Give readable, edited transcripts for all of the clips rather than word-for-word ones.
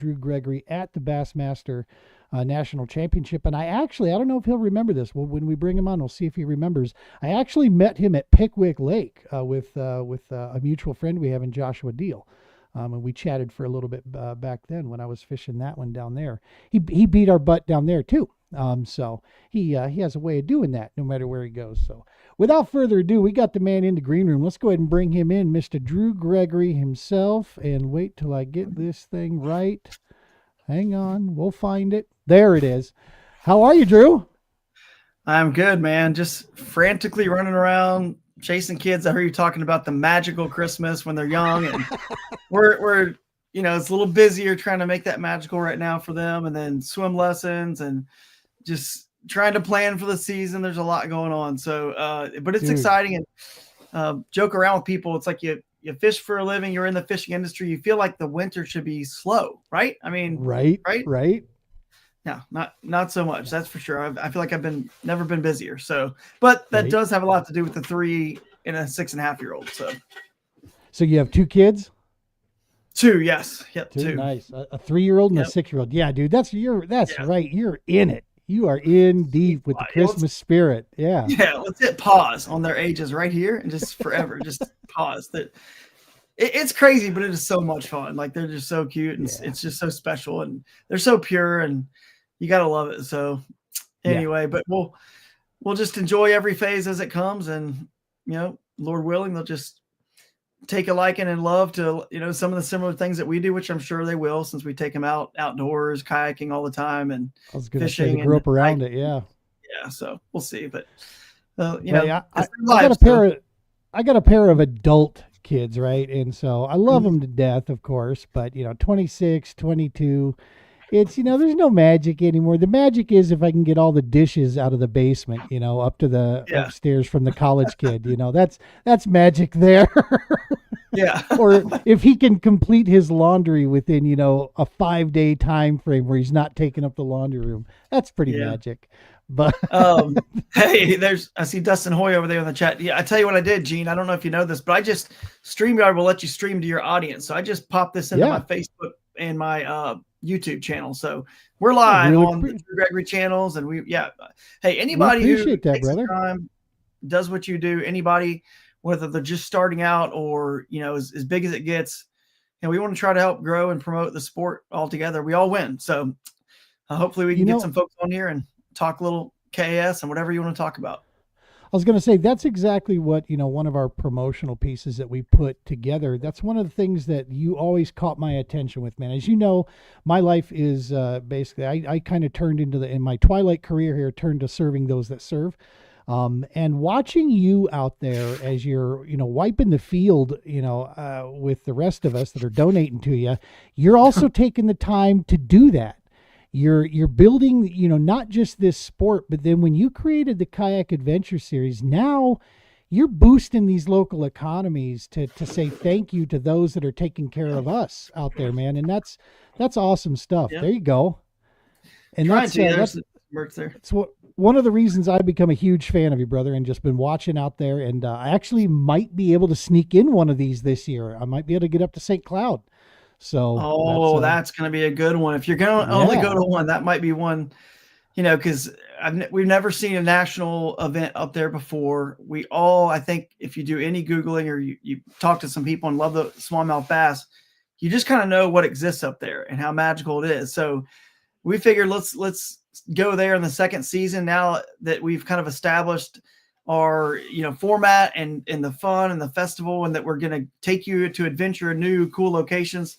Drew Gregory at the Bassmaster National Championship. And I don't know if he'll remember this. Well, when we bring him on, we'll see if he remembers. I actually met him at Pickwick Lake with a mutual friend we have in Joshua Deal. And we chatted for a little bit back then when I was fishing that one down there. He beat our butt down there too. So he has a way of doing that no matter where he goes. So without further ado, we got the man in the green room. Let's go ahead and bring him in, Mr. Drew Gregory himself. And wait till I get this thing right. Hang on, we'll find it. There it is. How are you, Drew? I'm good, man. Just frantically running around chasing kids. I heard you talking about the magical Christmas when they're young, and we're it's a little busier trying to make that magical right now for them, and then swim lessons and just trying to plan for the season. There's a lot going on. So, but it's exciting, and joke around with people. It's like you fish for a living. You're in the fishing industry. You feel like the winter should be slow, right? I mean, right. No, not so much. That's for sure. I feel like I've never been busier. So, but that does have a lot to do with the 3 and a 6.5-year-old. So you have 2 kids? 2, yes. Yep, 2. Nice. A 3-year-old and a 6-year-old. Yeah, dude, that's right. You're in it. You are in deep with the Christmas spirit. Yeah. Yeah. Let's hit pause on their ages right here and just forever, just pause. That it's crazy, but it is so much fun. Like they're just so cute and it's just so special and they're so pure and you got to love it. So anyway, but we'll just enjoy every phase as it comes. And, Lord willing, they'll just take a liking and love to, some of the similar things that we do, which I'm sure they will, since we take them outdoors, kayaking all the time and I was going to fishing. Say they grew up around it. Yeah. Yeah. So we'll see, but I got a pair of adult kids, right? And so I love them to death, of course, but 26, 22, it's, there's no magic anymore. The magic is if I can get all the dishes out of the basement, up to the upstairs from the college kid, that's magic there. Yeah. Or if he can complete his laundry within, a 5-day time frame where he's not taking up the laundry room, that's pretty magic. But hey, I see Dustin Hoy over there in the chat. Yeah, I tell you what I did, Gene. I don't know if you know this, but I just StreamYard will let you stream to your audience. So I just popped this into my Facebook and my YouTube channel. So we're live on the Drew Gregory channels, and hey, anybody who takes the time, does what you do, anybody, whether they're just starting out or as big as it gets, we want to try to help grow and promote the sport all together. We all win. So hopefully we can get some folks on here and talk a little KS and whatever you want to talk about. I was going to say, that's exactly what, one of our promotional pieces that we put together. That's one of the things that you always caught my attention with, man. As you know, my life is basically, I kind of turned in my twilight career here, turned to serving those that serve. And watching you out there as you're, wiping the field, with the rest of us that are donating to you, you're also taking the time to do that. You're building, not just this sport, but then when you created the Kayak Adventure Series, now you're boosting these local economies to say thank you to those that are taking care of us out there, man. And that's awesome stuff. Yep. There you go. And that's one of the reasons I've become a huge fan of you, brother, and just been watching out there. And I actually might be able to sneak in one of these this year. I might be able to get up to St. Cloud. So that's going to be a good one. If you're going to only go to one, that might be one, because we've never seen a national event up there before. I think if you do any Googling or you talk to some people and love the smallmouth bass, you just kind of know what exists up there and how magical it is. So we figured let's go there in the second season now that we've kind of established our format and the fun and the festival, and that we're going to take you to adventure in new cool locations.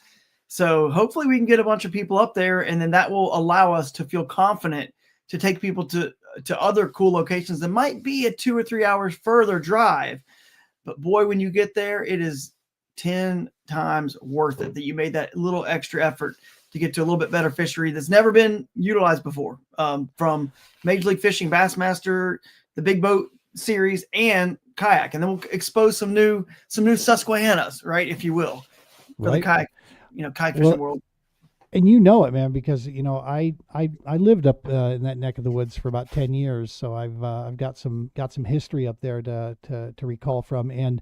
So hopefully we can get a bunch of people up there, and then that will allow us to feel confident to take people to other cool locations that might be a 2 or 3 hours further drive. But boy, when you get there, it is 10 times worth it that you made that little extra effort to get to a little bit better fishery that's never been utilized before, from Major League Fishing, Bassmaster, the Big Boat Series, and kayak. And then we'll expose some new Susquehannas, right, if you will, for the kayak, kayak fishing world. And it, man, because I lived up in that neck of the woods for about 10 years, so I've got some history up there to recall from. And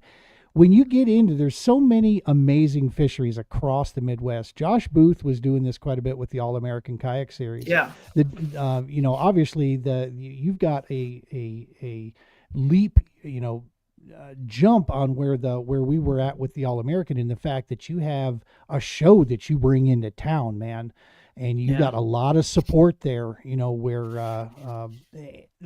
when you get into, there's so many amazing fisheries across the Midwest. Josh Booth was doing this quite a bit with the All American Kayak Series. Yeah. The obviously you've got a leap, jump on where we were at with the All American, in the fact that you have a show that you bring into town, man, and you Yeah. got a lot of support there.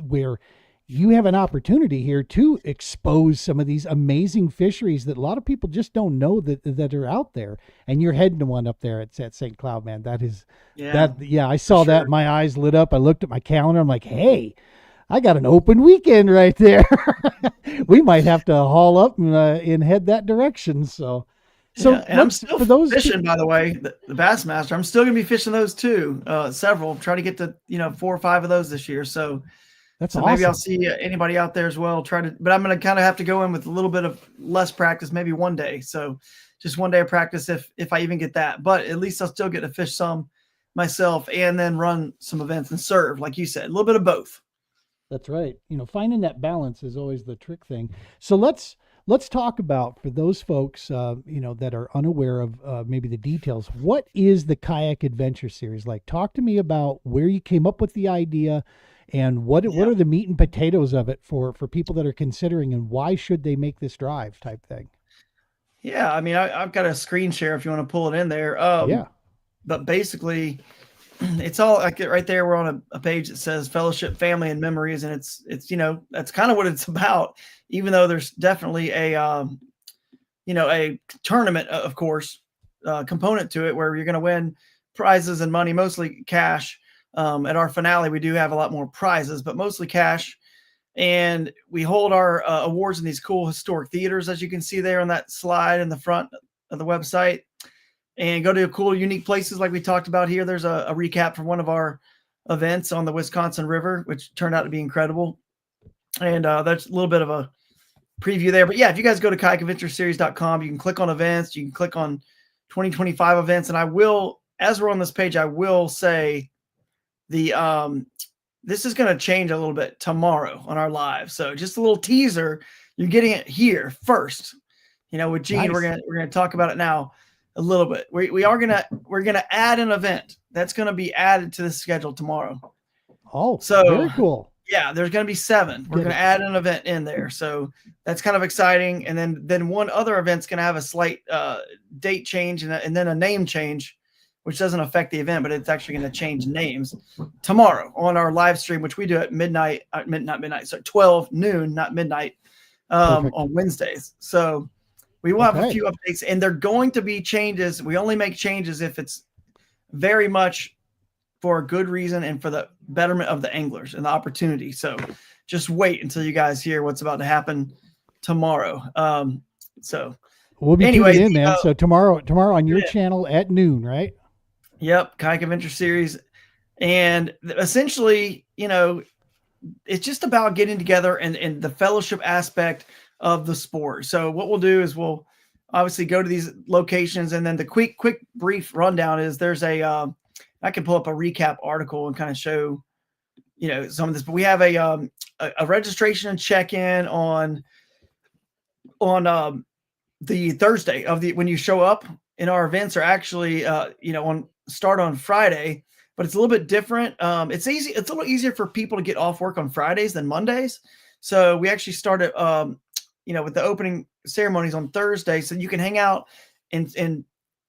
Where you have an opportunity here to expose some of these amazing fisheries that a lot of people just don't know that are out there. And you're heading to one up there at St. Cloud, man. That is Yeah. that. Yeah, I For saw that. sure. My eyes lit up. I looked at my calendar. I'm like, hey, I got an open weekend right there. We might have to haul up and head that direction. So Yeah, and I'm let's, still for those fishing, by the way, the Bassmaster. I'm still gonna be fishing those too. Several. Try to get to 4 or 5 of those this year. So that's maybe I'll awesome. see anybody out there as well. But I'm gonna kind of have to go in with a little bit of less practice, maybe one day. So just one day of practice if I even get that. But at least I'll still get to fish some myself and then run some events and serve, like you said, a little bit of both. That's right. Finding that balance is always the trick thing. So let's talk about, for those folks that are unaware of maybe the details. What is the Kayak Adventure Series like? Talk to me about where you came up with the idea, and what Yeah. are the meat and potatoes of it for people that are considering, and why should they make this drive type thing. Yeah. I mean, I've got a screen share if you want to pull it in there. Yeah. But basically, it's all like right there. We're on a page that says fellowship, family, and memories, and it's that's kind of what it's about. Even though there's definitely a tournament, of course, component to it where you're going to win prizes and money, mostly cash. At our finale, we do have a lot more prizes, but mostly cash. And we hold our awards in these cool historic theaters, as you can see there on that slide in the front of the website, and go to cool, unique places like we talked about here. There's a recap from one of our events on the Wisconsin River, which turned out to be incredible. And that's a little bit of a preview there. But yeah, if you guys go to kayakadventureseries.com, you can click on events, you can click on 2025 events. And I will, as we're on this page, I will say the this is going to change a little bit tomorrow on our live. So just a little teaser. You're getting it here first. With Gene, Nice. we're gonna talk about it now a little bit. We're gonna add an event that's gonna be added to the schedule tomorrow. Oh, So very cool. yeah, there's gonna be 7. We're Get gonna it. add an event in there. So that's kind of exciting. And then one other event's gonna have a slight date change and then a name change, which doesn't affect the event, but it's actually going to change names tomorrow on our live stream, which we do at midnight, not midnight, so 12 noon, not midnight, Perfect. on Wednesdays. So we will have a Okay. few updates, and they're going to be changes. We only make changes if it's very much for a good reason and for the betterment of the anglers and the opportunity. So just wait until you guys hear what's about to happen tomorrow. So We'll be tuning anyway, in, man. So tomorrow on your yeah. channel at noon, right? Yep, Kayak Adventure Series. And essentially, it's just about getting together and the fellowship aspect of the sport. So what we'll do is we'll obviously go to these locations, and then the quick brief rundown is there's I can pull up a recap article and kind of show some of this, but we have a registration and check-in on the Thursday of when you show up. In our events are actually start on Friday, but it's a little bit different. It's a little easier for people to get off work on Fridays than Mondays. So we actually started with the opening ceremonies on Thursday, so you can hang out and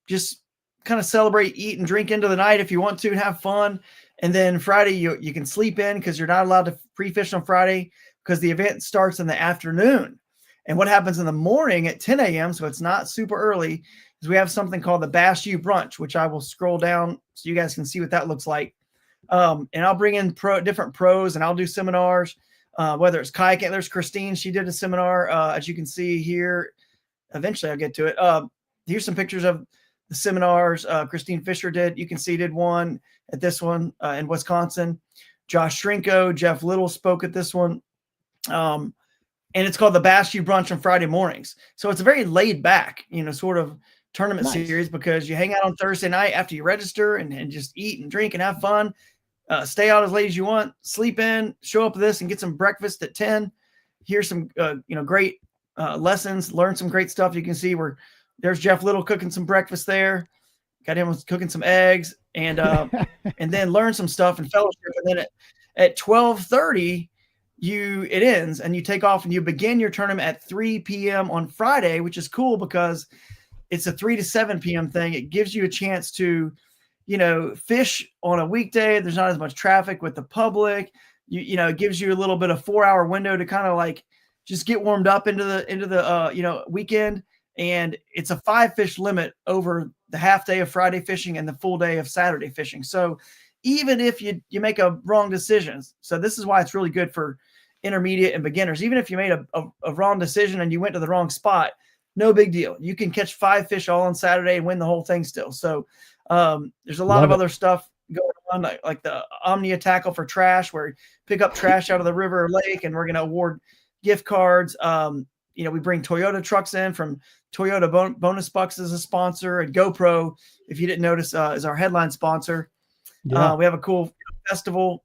just kind of celebrate, eat and drink into the night if you want to, and have fun. And then Friday you can sleep in, because you're not allowed to pre-fish on Friday because the event starts in the afternoon. And what happens in the morning at 10 a.m., so it's not super early, is we have something called the Bass U Brunch, which I will scroll down so you guys can see what that looks like. And I'll bring in different pros, and I'll do seminars, whether it's kayaking. There's Christine. She did a seminar, as you can see here. Eventually I'll get to it. Here's some pictures of the seminars Christine Fisher did. You can see did one at this one in Wisconsin. Josh Shrinko, Jeff Little spoke at this one. And it's called the Bass U Brunch on Friday mornings. So it's a very laid back, sort of tournament series, because you hang out on Thursday night after you register and just eat and drink and have fun. Stay out as late as you want, sleep in, show up with this and get some breakfast at 10. Here's some, great lessons, learn some great stuff. You can see where there's Jeff Little cooking some breakfast there. Got him cooking some eggs, and then learn some stuff and fellowship. And then at 12:30, it ends, and you take off, and you begin your tournament at 3 p.m. on Friday, which is cool because it's a 3 to 7 p.m. thing. It gives you a chance to, fish on a weekday. There's not as much traffic with the public. It gives you a little bit of 4-hour window to kind of like just get warmed up into the weekend. And it's a 5 fish limit over the half day of Friday fishing and the full day of Saturday fishing. So even if you make a wrong decision, so this is why it's really good for intermediate and beginners. Even if you made a wrong decision and you went to the wrong spot, no big deal. You can catch 5 fish all on Saturday and win the whole thing still. So there's a lot of other stuff going on, like the Omnia tackle for trash, where you pick up trash out of the river or lake, and we're going to award gift cards. We bring Toyota trucks in from Toyota Bonus Bucks as a sponsor, and GoPro, if you didn't notice, is our headline sponsor. Yeah. We have a cool festival,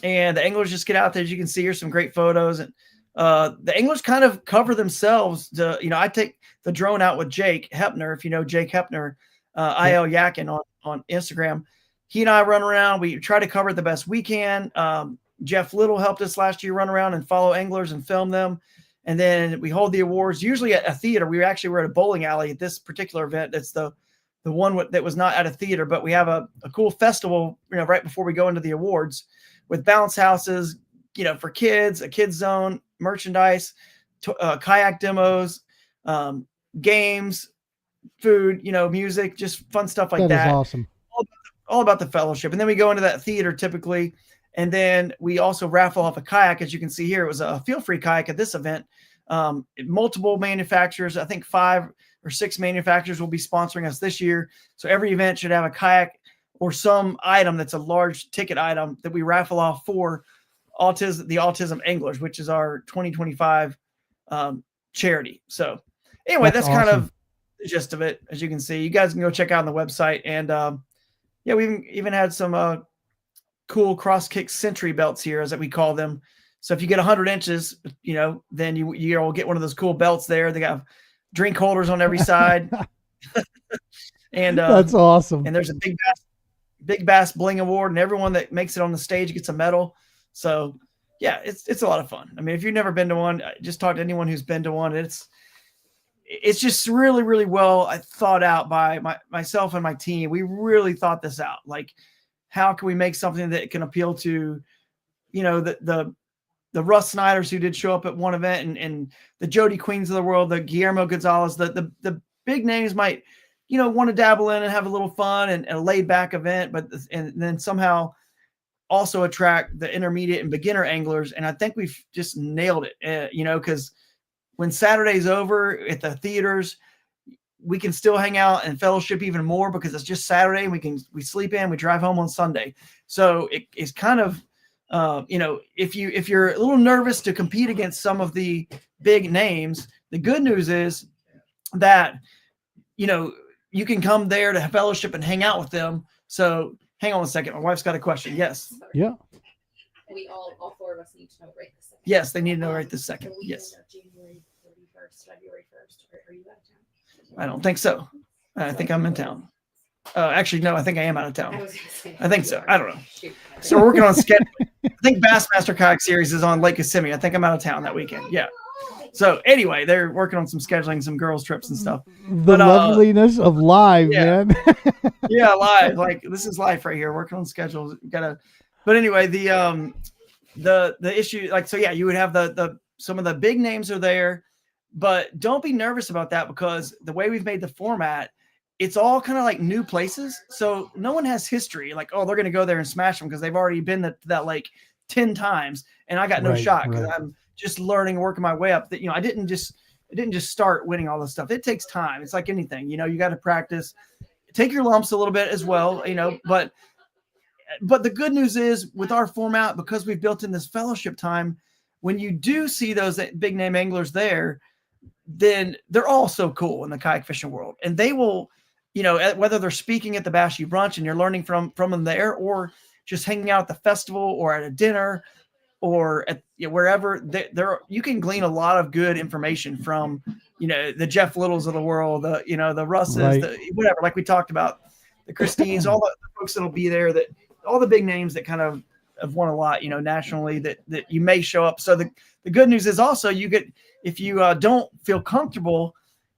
and the anglers just get out there. As you can see, here's some great photos, and the anglers kind of cover themselves. I take the drone out with Jake Hepner, if you know Jake Hepner, IL Yakin on Instagram. He and I run around. We try to cover it the best we can. Jeff Little helped us last year run around and follow anglers and film them. And then we hold the awards, usually at a theater. We actually were at a bowling alley at this particular event. That's the one that was not at a theater, but we have a cool festival, right before we go into the awards, with bounce houses, for kids, a kids zone, merchandise, kayak demos, games, food, music, just fun stuff like that. That is awesome. All about the fellowship. And then we go into that theater typically. And then we also raffle off a kayak. As you can see here, it was a feel-free kayak at this event. Multiple manufacturers, I think 5 or 6 manufacturers will be sponsoring us this year. So every event should have a kayak or some item that's a large ticket item that we raffle off for the Autism Anglers, which is our 2025 charity. So anyway, that's awesome. Kind of the gist of it. As you can see, you guys can go check out on the website. And we even had some cool cross kick century belts here, as we call them. So if you get 100 inches, then you'll get one of those cool belts there. They got drink holders on every side. And that's awesome. And there's a big bass bling award, and everyone that makes it on the stage gets a medal. So yeah, it's a lot of fun. I mean, if you've never been to one, just talk to anyone who's been to one. It's just really, really well thought out by myself and my team. We really thought this out. Like, how can we make something that can appeal to, the Russ Snyders who did show up at one event, and the Jody Queens of the world, the Guillermo Gonzalez, the big names might, want to dabble in and have a little fun and a laid back event, and then somehow also attract the intermediate and beginner anglers. And I think we've just nailed it, because when Saturday's over at the theaters, we can still hang out and fellowship even more because it's just Saturday, and we sleep in, we drive home on Sunday. So it's kind of, if you're a little nervous to compete against some of the big names, the good news is that, you can come there to fellowship and hang out with them. So hang on a second. My wife's got a question. Yes. Yeah. We all 4 of us need to know right this second. Yes, they need to know right this second. Yes. January 31st, February 1st. Are you out of town? I don't think so. I think I'm in town. Actually, no, I think I am out of town. I think so. I don't know. So we're working on scheduling. I think Bassmaster Kayak Series is on Lake Kissimmee. I think I'm out of town that weekend. Yeah. So anyway, they're working on some scheduling, some girls trips and stuff. The loveliness of live, man. Yeah, live. Like, this is life right here. Working on schedules. But anyway, the issue, like, so yeah, you would have some of the big names are there, but don't be nervous about that, because the way we've made the format, it's all kind of like new places. So no one has history. Like, oh, they're going to go there and smash them because they've already been to that lake 10 times. And I got no shot because I'm just learning, working my way up. That, I didn't just start winning all this stuff. It takes time. It's like anything, you got to practice, take your lumps a little bit as well, but the good news is with our format, because we've built in this fellowship time, when you do see those big name anglers there, then they're all so cool in the kayak fishing world. And they will, whether they're speaking at the Bashi brunch and you're learning from them there, or just hanging out at the festival or at a dinner, or at wherever there you can glean a lot of good information from, the Jeff Littles of the world, the Russes, Right. whatever, like we talked about, the Christines, all the folks that'll be there, that all the big names that kind of have won a lot, nationally, that you may show up. So the good news is also you get, if you don't feel comfortable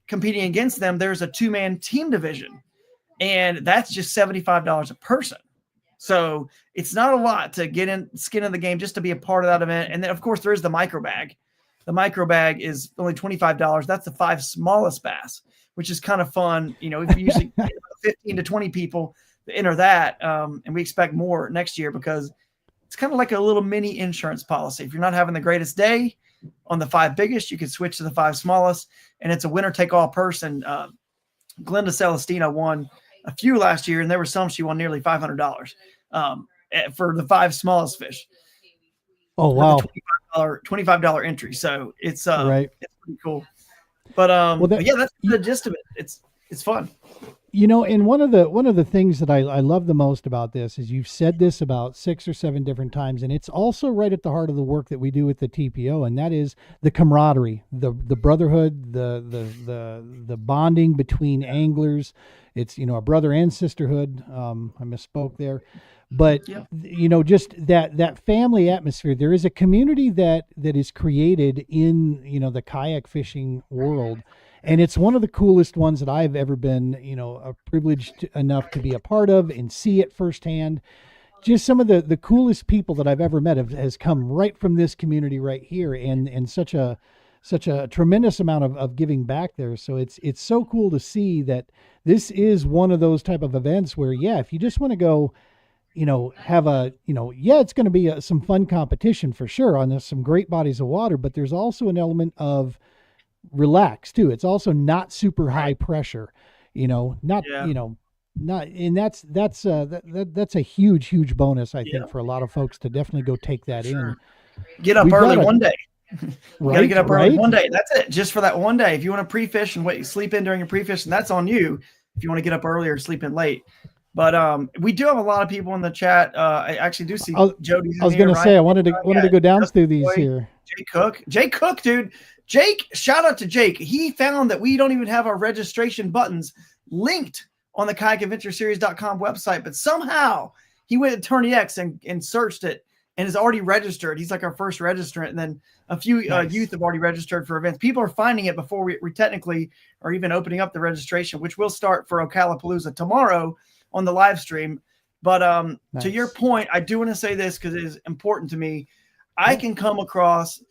competing against them, there's a 2-man team division, and that's just $75 a person. So it's not a lot to get in, skin in the game, just to be a part of that event. And then, of course, there is the micro bag. The micro bag is only $25. That's the 5 smallest bass, which is kind of fun. If you usually get 15 to 20 people to enter that, and we expect more next year, because it's kind of like a little mini insurance policy. If you're not having the greatest day on the 5 biggest, you can switch to the 5 smallest, and it's a winner take all person. Glenda Celestina won a few last year, and there were some she won nearly $500 for the 5 smallest fish. Oh, wow. $25 entry. So it's right. It's pretty cool. But yeah, that's the gist of it. It's fun. And one of the things that I love the most about this is you've said this about 6 or 7 different times, and it's also right at the heart of the work that we do with the TPO, and that is the camaraderie, the brotherhood, the bonding between anglers. It's a brother and sisterhood. I misspoke there, but just that family atmosphere. There is a community that is created in the kayak fishing world. And it's one of the coolest ones that I've ever been, privileged enough to be a part of and see it firsthand. Just some of the coolest people that I've ever met has come right from this community right here, and such a tremendous amount of giving back there. So it's so cool to see that this is one of those type of events where, if you just want to go, have it's going to be some fun competition for sure on some great bodies of water, but there's also an element of relax too. It's also not super high pressure, not, and that's a huge bonus, I think, for a lot of folks to definitely go take that in. Get up early one day. You gotta get up early one day. That's it. Just for that one day. If you want to pre-fish and sleep in during your pre-fish, and that's on you. If you want to get up early or sleep in late. But we do have a lot of people in the chat. I actually do see Jody. I was going to say, I wanted to go down through these here. Jake Cook, dude. Jake, shout out to Jake. He found that we don't even have our registration buttons linked on the kayakadventureseries.com website, but somehow he went to Tourney X and searched it and is already registered. He's like our first registrant, and then a few youth have already registered for events. People are finding it before we technically are even opening up the registration, which will start for Ocalapalooza tomorrow on the live stream. But to your point, I do want to say this because it is important to me. I can come across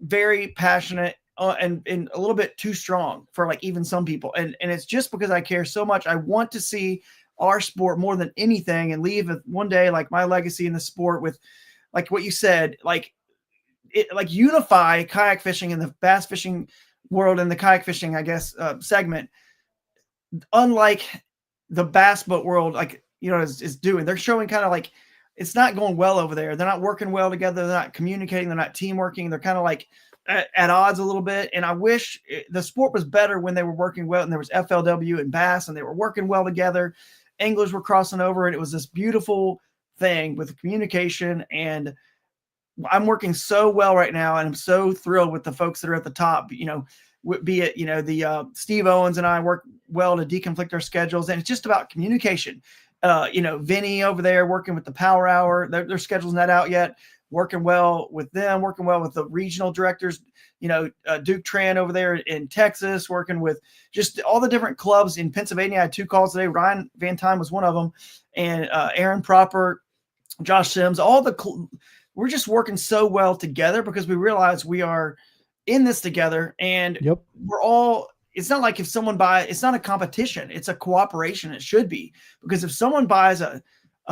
very passionate and a little bit too strong for like even some people. And it's just because I care so much. I want to see our sport more than anything and leave one day like my legacy in the sport with like what you said, like unify kayak fishing and the bass fishing world and the kayak fishing, I guess, segment. Unlike the bass boat world, like, is doing, they're showing kind of like, it's not going well over there. They're not working well together. They're not communicating. They're not team working. They're kind of like at odds a little bit. And I wish the sport was better when they were working well. And there was FLW and bass, and they were working well together. Anglers were crossing over, and it was this beautiful thing with communication. And I'm working so well right now, and I'm so thrilled with the folks that are at the top. Be it the Steve Owens and I work well to deconflict our schedules, and it's just about communication. Vinny over there working with the Power Hour, their schedule's not out yet. Working well with them, working well with the regional directors. Duke Tran over there in Texas, working with just all the different clubs in Pennsylvania. I had 2 calls today. Ryan Van Tine was one of them, and Aaron Proper, Josh Sims. We're just working so well together because we realize we are in this together, and we're all. It's not like if someone buys, it's not a competition. It's a cooperation. It should be, because if someone buys a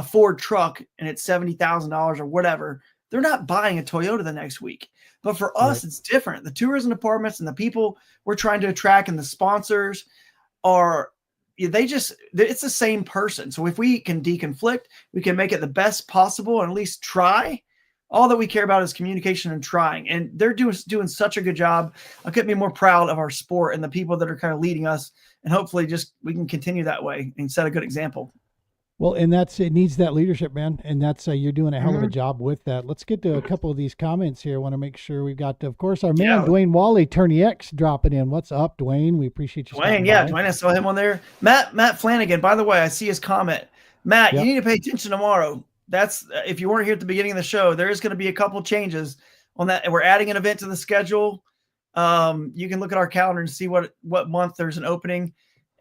Ford truck and it's $70,000 or whatever, they're not buying a Toyota the next week. But for us, it's different. The tourism departments and the people we're trying to attract and the sponsors it's the same person. So if we can deconflict, we can make it the best possible and at least try. All that we care about is communication and trying. And they're doing such a good job. I couldn't be more proud of our sport and the people that are kind of leading us. And hopefully we can continue that way and set a good example. Well, and it needs that leadership, man. And that's, you're doing a hell of a job with that. Let's get to a couple of these comments here. I want to make sure we've got, of course, our man, Yeah. Dwayne Wally, Tourney X, dropping in. What's up, Dwayne? We appreciate you stopping by. Dwayne, I saw him on there. Matt Flanagan, by the way, I see his comment. Matt, Yep. you need to pay attention tomorrow. That's if you weren't here at the beginning of the show, there is going to be a couple changes on that. And we're adding an event to the schedule. You can look at our calendar and see what month there's an opening,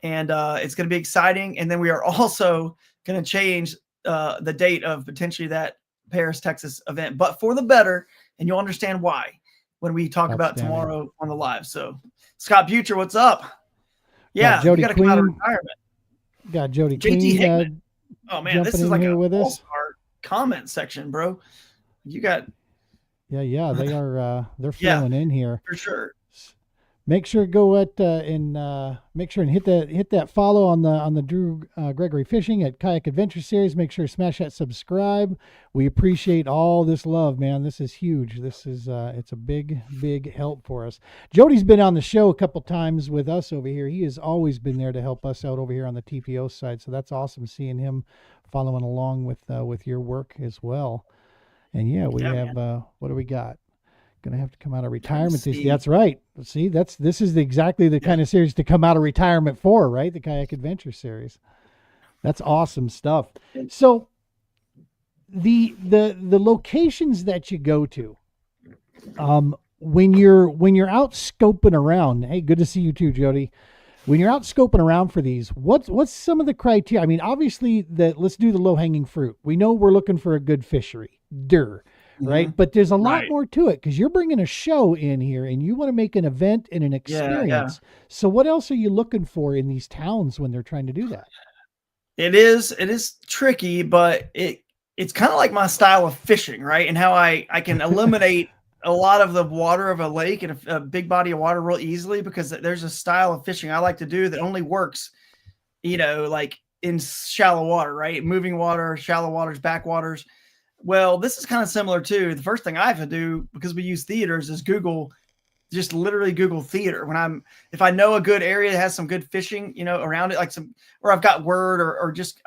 and it's going to be exciting. And then we are also going to change the date of potentially that Paris, Texas event, but for the better. And you'll understand why when we talk about tomorrow on the live. So Scott Butcher, what's up? Yeah, Jody you got to come out of retirement. Got Jody JT Queen. Hickman. Oh man, this is like a with us. all-star comment section, bro. You got. Yeah, they are. They're flowing in here for sure. Make sure to go at make sure and hit that follow on the Drew Gregory Fishing at Kayak Adventure Series. Make sure to smash that subscribe. We appreciate all this love, man. This is huge. This is it's a big help for us. Jody's been on the show a couple times with us over here. He has always been there to help us out over here on the TPO side. So that's awesome seeing him following along with your work as well. And yeah, we have what do we got? Gonna have to come out of retirement. That's right. See, this is exactly the kind of series to come out of retirement for, right? The Kayak Adventure Series. That's awesome stuff. So the locations that you go to, when you're out scoping around. Hey, good to see you too, Jody. When you're out scoping around for these, what's some of the criteria? I mean, obviously, let's do the low hanging fruit. We know we're looking for a good fishery. Right. Mm-hmm. But there's a lot more to it because you're bringing a show in here and you want to make an event and an experience. Yeah. So what else are you looking for in these towns when they're trying to do that? It is tricky, but it's kind of like my style of fishing, right? And how I can eliminate a lot of the water of a lake and a big body of water real easily because there's a style of fishing I like to do that only works, like in shallow water, right? Moving water, shallow waters, backwaters. Well, this is kind of similar too. The first thing I have to do, because we use theaters, is just literally Google theater. If I know a good area that has some good fishing, around it, or I've got word or just,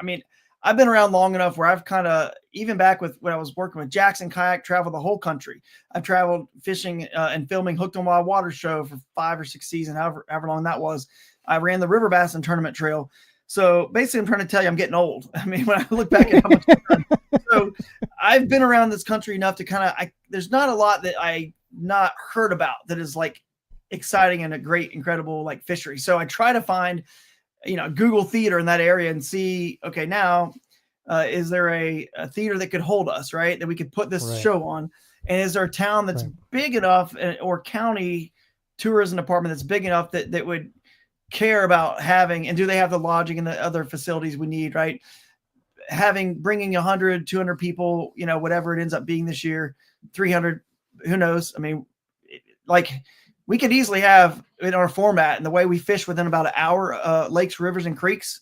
I've been around long enough where I've kind of, even back when I was working with Jackson Kayak, traveled the whole country. I've traveled fishing and filming Hooked on Wild Water show for 5 or 6 seasons, however long that was. I ran the River Bassin Tournament Trail. So basically, I'm trying to tell you I'm getting old. When I look back at how much I've done. So I've been around this country enough to there's not a lot that I not heard about that is like exciting and a great, incredible like fishery. So I try to find, Google theater in that area and see, okay, now is there a theater that could hold us, right? That we could put this show on. And is there a town that's big enough or county tourism department that's big enough that would care about having, and do they have the lodging and the other facilities we need, right? Bringing 100, 200 people, whatever it ends up being this year, 300, who knows? We could easily have in our format and the way we fish within about an hour, lakes, rivers, and creeks.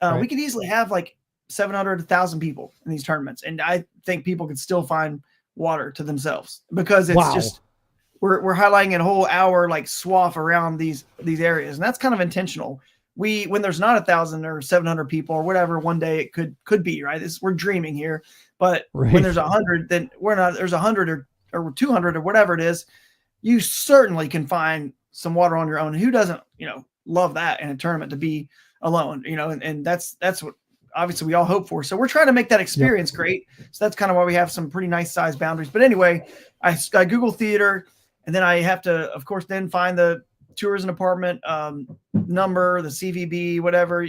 We could easily have like 700, 1,000 people in these tournaments. And I think people could still find water to themselves because it's just, we're highlighting a whole hour like swath around these areas. And that's kind of intentional. When there's not 1,000 or 700 people or whatever, one day it could be, right. We're dreaming here, but when there's 100, then there's 100 or 200 or whatever it is, you certainly can find some water on your own. Who doesn't, love that in a tournament to be alone, and that's what obviously we all hope for. So we're trying to make that experience great. So that's kind of why we have some pretty nice size boundaries. But anyway, I Google theater. And then I have to, of course, then find the tourism department number, the CVB, whatever,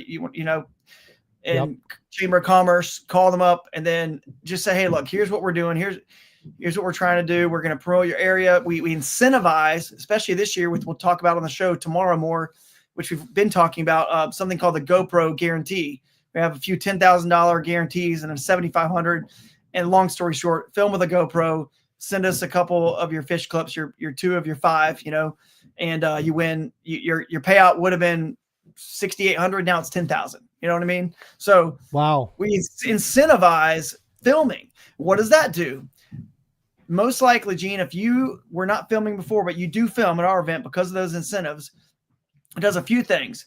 and Chamber of Commerce, call them up and then just say, hey, look, here's what we're doing. Here's what we're trying to do. We're going to promote your area. We incentivize, especially this year, we'll talk about on the show tomorrow more, which we've been talking about, something called the GoPro guarantee. We have a few $10,000 guarantees and a $7,500. And long story short, film with a GoPro. Send us a couple of your fish clips, your 2 of your 5, and you win. Your payout would have been $6,800. Now it's $10,000. You know what I mean? So we incentivize filming. What does that do? Most likely, Gene, if you were not filming before, but you do film at our event because of those incentives, it does a few things.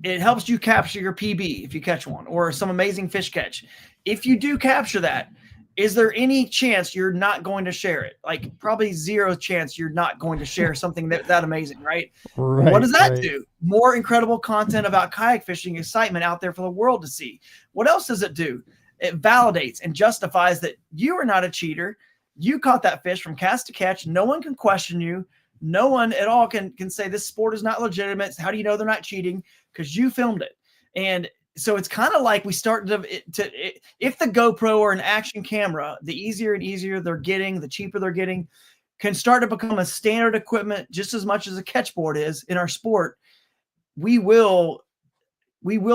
it helps you capture your PB if you catch one, or some amazing fish catch. If you do capture that, is there any chance you're not going to share it? Like, probably zero chance you're not going to share something that amazing, right? Well, what does that do? More incredible content about kayak fishing, excitement out there for the world to see. What else does it do? It validates and justifies that you are not a cheater. You caught that fish from cast to catch. No one can question you. No one at all can say this sport is not legitimate. How do you know they're not cheating? Because you filmed it. And so it's kind of like we start if the GoPro or an action camera, the easier and easier they're getting, the cheaper they're getting, can start to become a standard equipment just as much as a catch board is in our sport. We will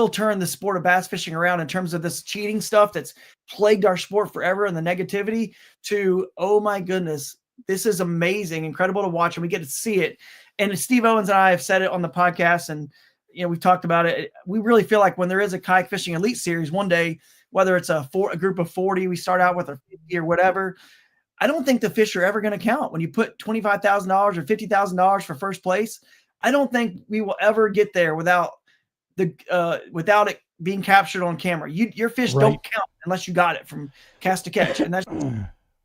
turn the sport of bass fishing around in terms of this cheating stuff that's plagued our sport forever, and the negativity to, oh my goodness, this is amazing, incredible to watch, and we get to see it. And Steve Owens and I have said it on the podcast, and we've talked about it. We really feel like when there is a kayak fishing elite series one day, whether it's a group of 40, we start out with, or 50 or whatever, I don't think the fish are ever going to count. When you put $25,000 or $50,000 for first place, I don't think we will ever get there without it being captured on camera. Your fish don't count unless you got it from cast to catch. And that's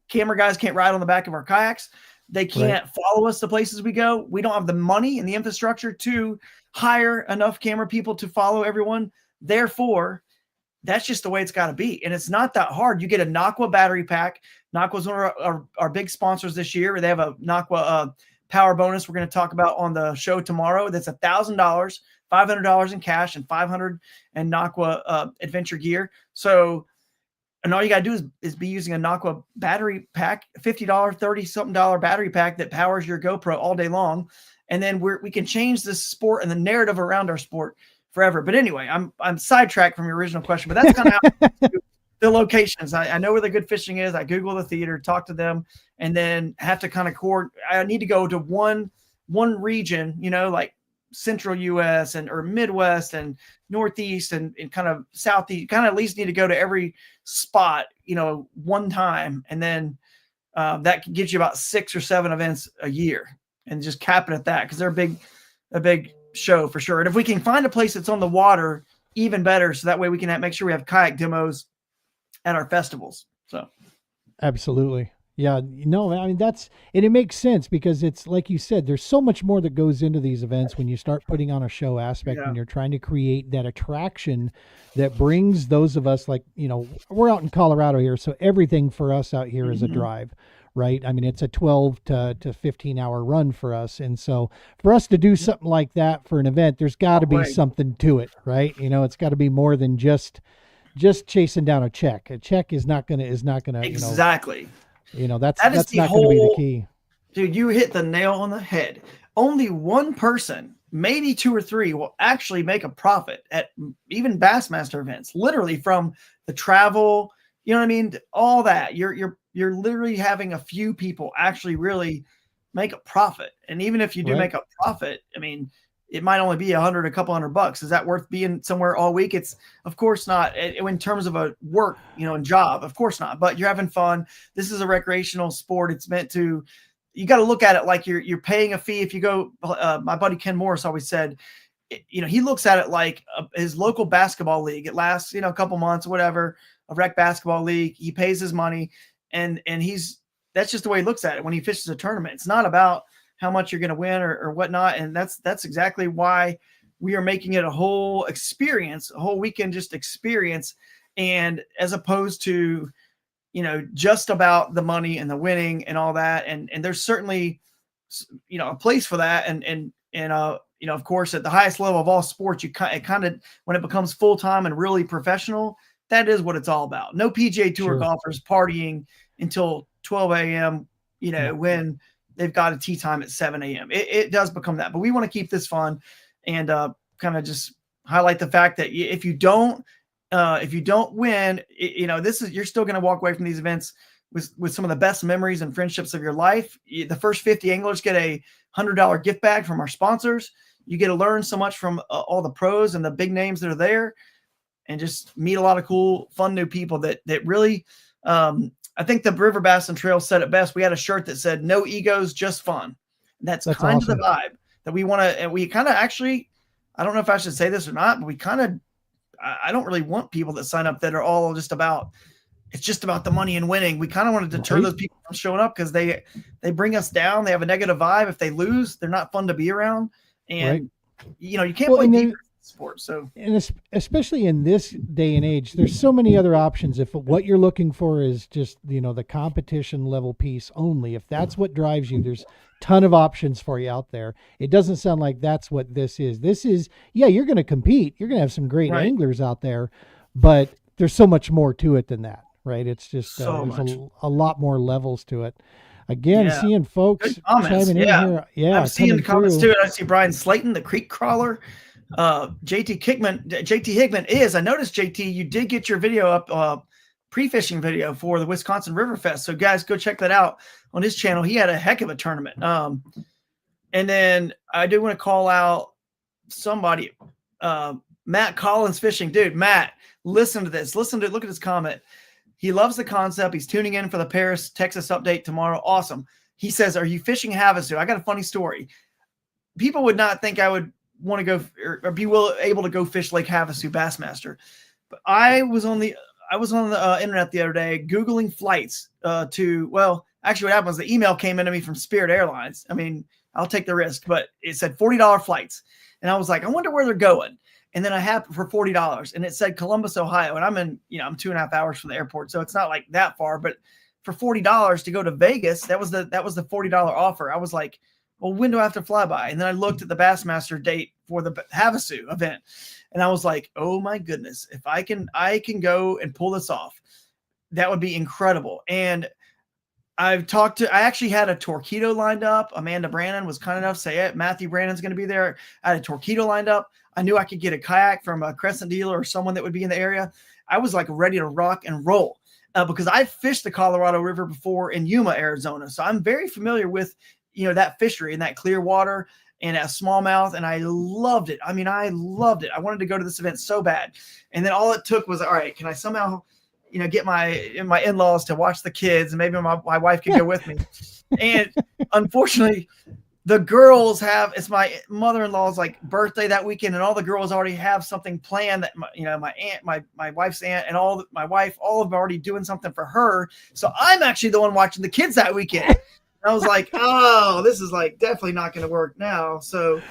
camera guys can't ride on the back of our kayaks. They can't follow us to places we go. We don't have the money and the infrastructure to hire enough camera people to follow everyone. Therefore, that's just the way it's got to be. And it's not that hard. You get a Naqua battery pack. Naqua's one of our big sponsors this year. They have a Naqua power bonus we're going to talk about on the show tomorrow. That's $1,000, $500 in cash, and $500 in Naqua adventure gear. So, and all you got to do is be using a Naqua battery pack, $50, $30-something battery pack that powers your GoPro all day long. And then we can change this sport and the narrative around our sport forever. But anyway, I'm sidetracked from your original question, but that's kind of how the locations. I know where the good fishing is. I Google the theater, talk to them, and then have to kind of I need to go to one region, like central US or Midwest and Northeast and kind of Southeast, kind of at least need to go to every spot, one time. And then that gives you about 6 or 7 events a year, and just cap it at that, because they're a big show for sure. And if we can find a place that's on the water, even better. So that way we can make sure we have kayak demos at our festivals. So. Absolutely. Yeah, no, I mean, and it makes sense, because it's like you said, there's so much more that goes into these events when you start putting on a show aspect, and you're trying to create that attraction that brings those of us, like, we're out in Colorado here. So everything for us out here is a drive, right? I mean, it's a 12 to 15 hour run for us. And so for us to do something like that for an event, there's got to be something to it, right? It's got to be more than just chasing down a check. A check is not going to, exactly. That's not going to be the key. Dude, you hit the nail on the head. Only one person, maybe 2 or 3, will actually make a profit at even Bassmaster events, literally from the travel, you know what I mean? All that. You're literally having a few people actually really make a profit. And even if you do make a profit, I mean, it might only be a couple $100. Is that worth being somewhere all week? It's, of course not. In terms of a work, and job, of course not. But you're having fun. This is a recreational sport. It's meant to. You got to look at it like you're paying a fee. If you go, my buddy Ken Morris always said, he looks at it like his local basketball league. It lasts, a couple months, whatever. A rec basketball league. He pays his money, and that's just the way he looks at it when he fishes a tournament. It's not about how much you're going to win or whatnot. And that's exactly why we are making it a whole experience, a whole weekend, just experience. And as opposed to, just about the money and the winning and all that. And there's certainly, a place for that. And of course, at the highest level of all sports, it kind of, when it becomes full-time and really professional, that is what it's all about. No PGA Tour golfers partying until 12 a.m., when they've got a tee time at 7 a.m. It does become that, but we want to keep this fun and kind of just highlight the fact that if you don't win, you're still going to walk away from these events with some of the best memories and friendships of your life. The first 50 anglers get a $100 gift bag from our sponsors. You get to learn so much from all the pros and the big names that are there, and just meet a lot of cool, fun new people that really, I think the River Bass and Trail said it best. We had a shirt that said, "No egos, just fun." That's kind of the vibe that we want to, and we kind of actually, I don't know if I should say this or not, but we kind of, I don't really want people that sign up that are all just about, it's just about the money and winning. We kind of want to deter those people from showing up because they bring us down. They have a negative vibe. If they lose, they're not fun to be around. And, you know, you can't play defense in sports. So, and especially in this day and age, there's so many other options. If what you're looking for is just, you know, the competition level piece only, if that's what drives you, there's ton of options for you out there. It doesn't sound like that's what this is. This is, yeah, you're going to compete. You're going to have some great anglers out there, but there's so much more to it than that, right? It's just there's a lot more levels to it. Again, seeing folks chiming in here. Yeah, I'm seeing the comments too. And I see Brian Slayton, the creek crawler. JT Hickman is, I noticed, JT, you did get your video up, pre-fishing video for the Wisconsin River Fest. So guys, go check that out on his channel. He had a heck of a tournament. And then I do want to call out somebody, Matt Collins Fishing. Dude, Matt, listen to this. Look at his comment. He loves the concept. He's tuning in for the Paris, Texas update tomorrow. Awesome. He says, are you fishing Havasu? I got a funny story. People would not think I would want to go or be able to go fish Lake Havasu Bassmaster. But I was on the internet the other day, Googling flights actually what happened was the email came into me from Spirit Airlines. I mean, I'll take the risk, but it said $40 flights. And I was like, I wonder where they're going. And then I happened for $40 and it said Columbus, Ohio. And I'm in, I'm 2.5 hours from the airport. So it's not like that far, but for $40 to go to Vegas, that was the $40 offer. I was like, well, when do I have to fly by? And then I looked at the Bassmaster date for the Havasu event. And I was like, oh my goodness, if I can go and pull this off, that would be incredible. And I actually had a Torpedo lined up. Amanda Brannon was kind enough to say it. Matthew Brannon's going to be there. I had a Torpedo lined up. I knew I could get a kayak from a Crescent dealer or someone that would be in the area. I was like ready to rock and roll because I fished the Colorado River before in Yuma, Arizona. So I'm very familiar with, that fishery and that clear water and that smallmouth. And I loved it. I mean, I loved it. I wanted to go to this event so bad. And then all it took was, all right, can I somehow, get my in-laws to watch the kids and maybe my wife can go with me. And unfortunately, the girls it's my mother-in-law's like birthday that weekend, and all the girls already have something planned that my aunt, my wife's aunt, and all of them already doing something for her. So I'm actually the one watching the kids that weekend. I was like, oh, this is like definitely not going to work now. So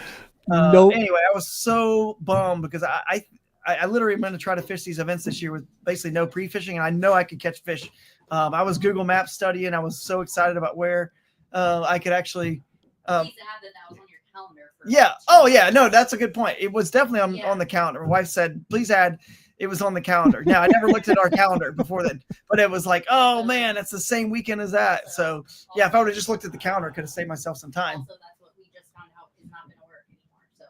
nope. Anyway, I was so bummed because I literally am going to try to fish these events this year with basically no pre-fishing, and I know I could catch fish. I was Google Maps studying. I was so excited about where I could actually. That was on your calendar. Yeah. Oh, yeah. No, that's a good point. It was definitely on the calendar. My wife said, please add. It was on the calendar. Now, I never looked at our calendar before then, but it was like, oh, man, it's the same weekend as that. So, yeah, if I would have just looked at the calendar, I could have saved myself some time. Also, that's what we just found out is not going to work anymore. So,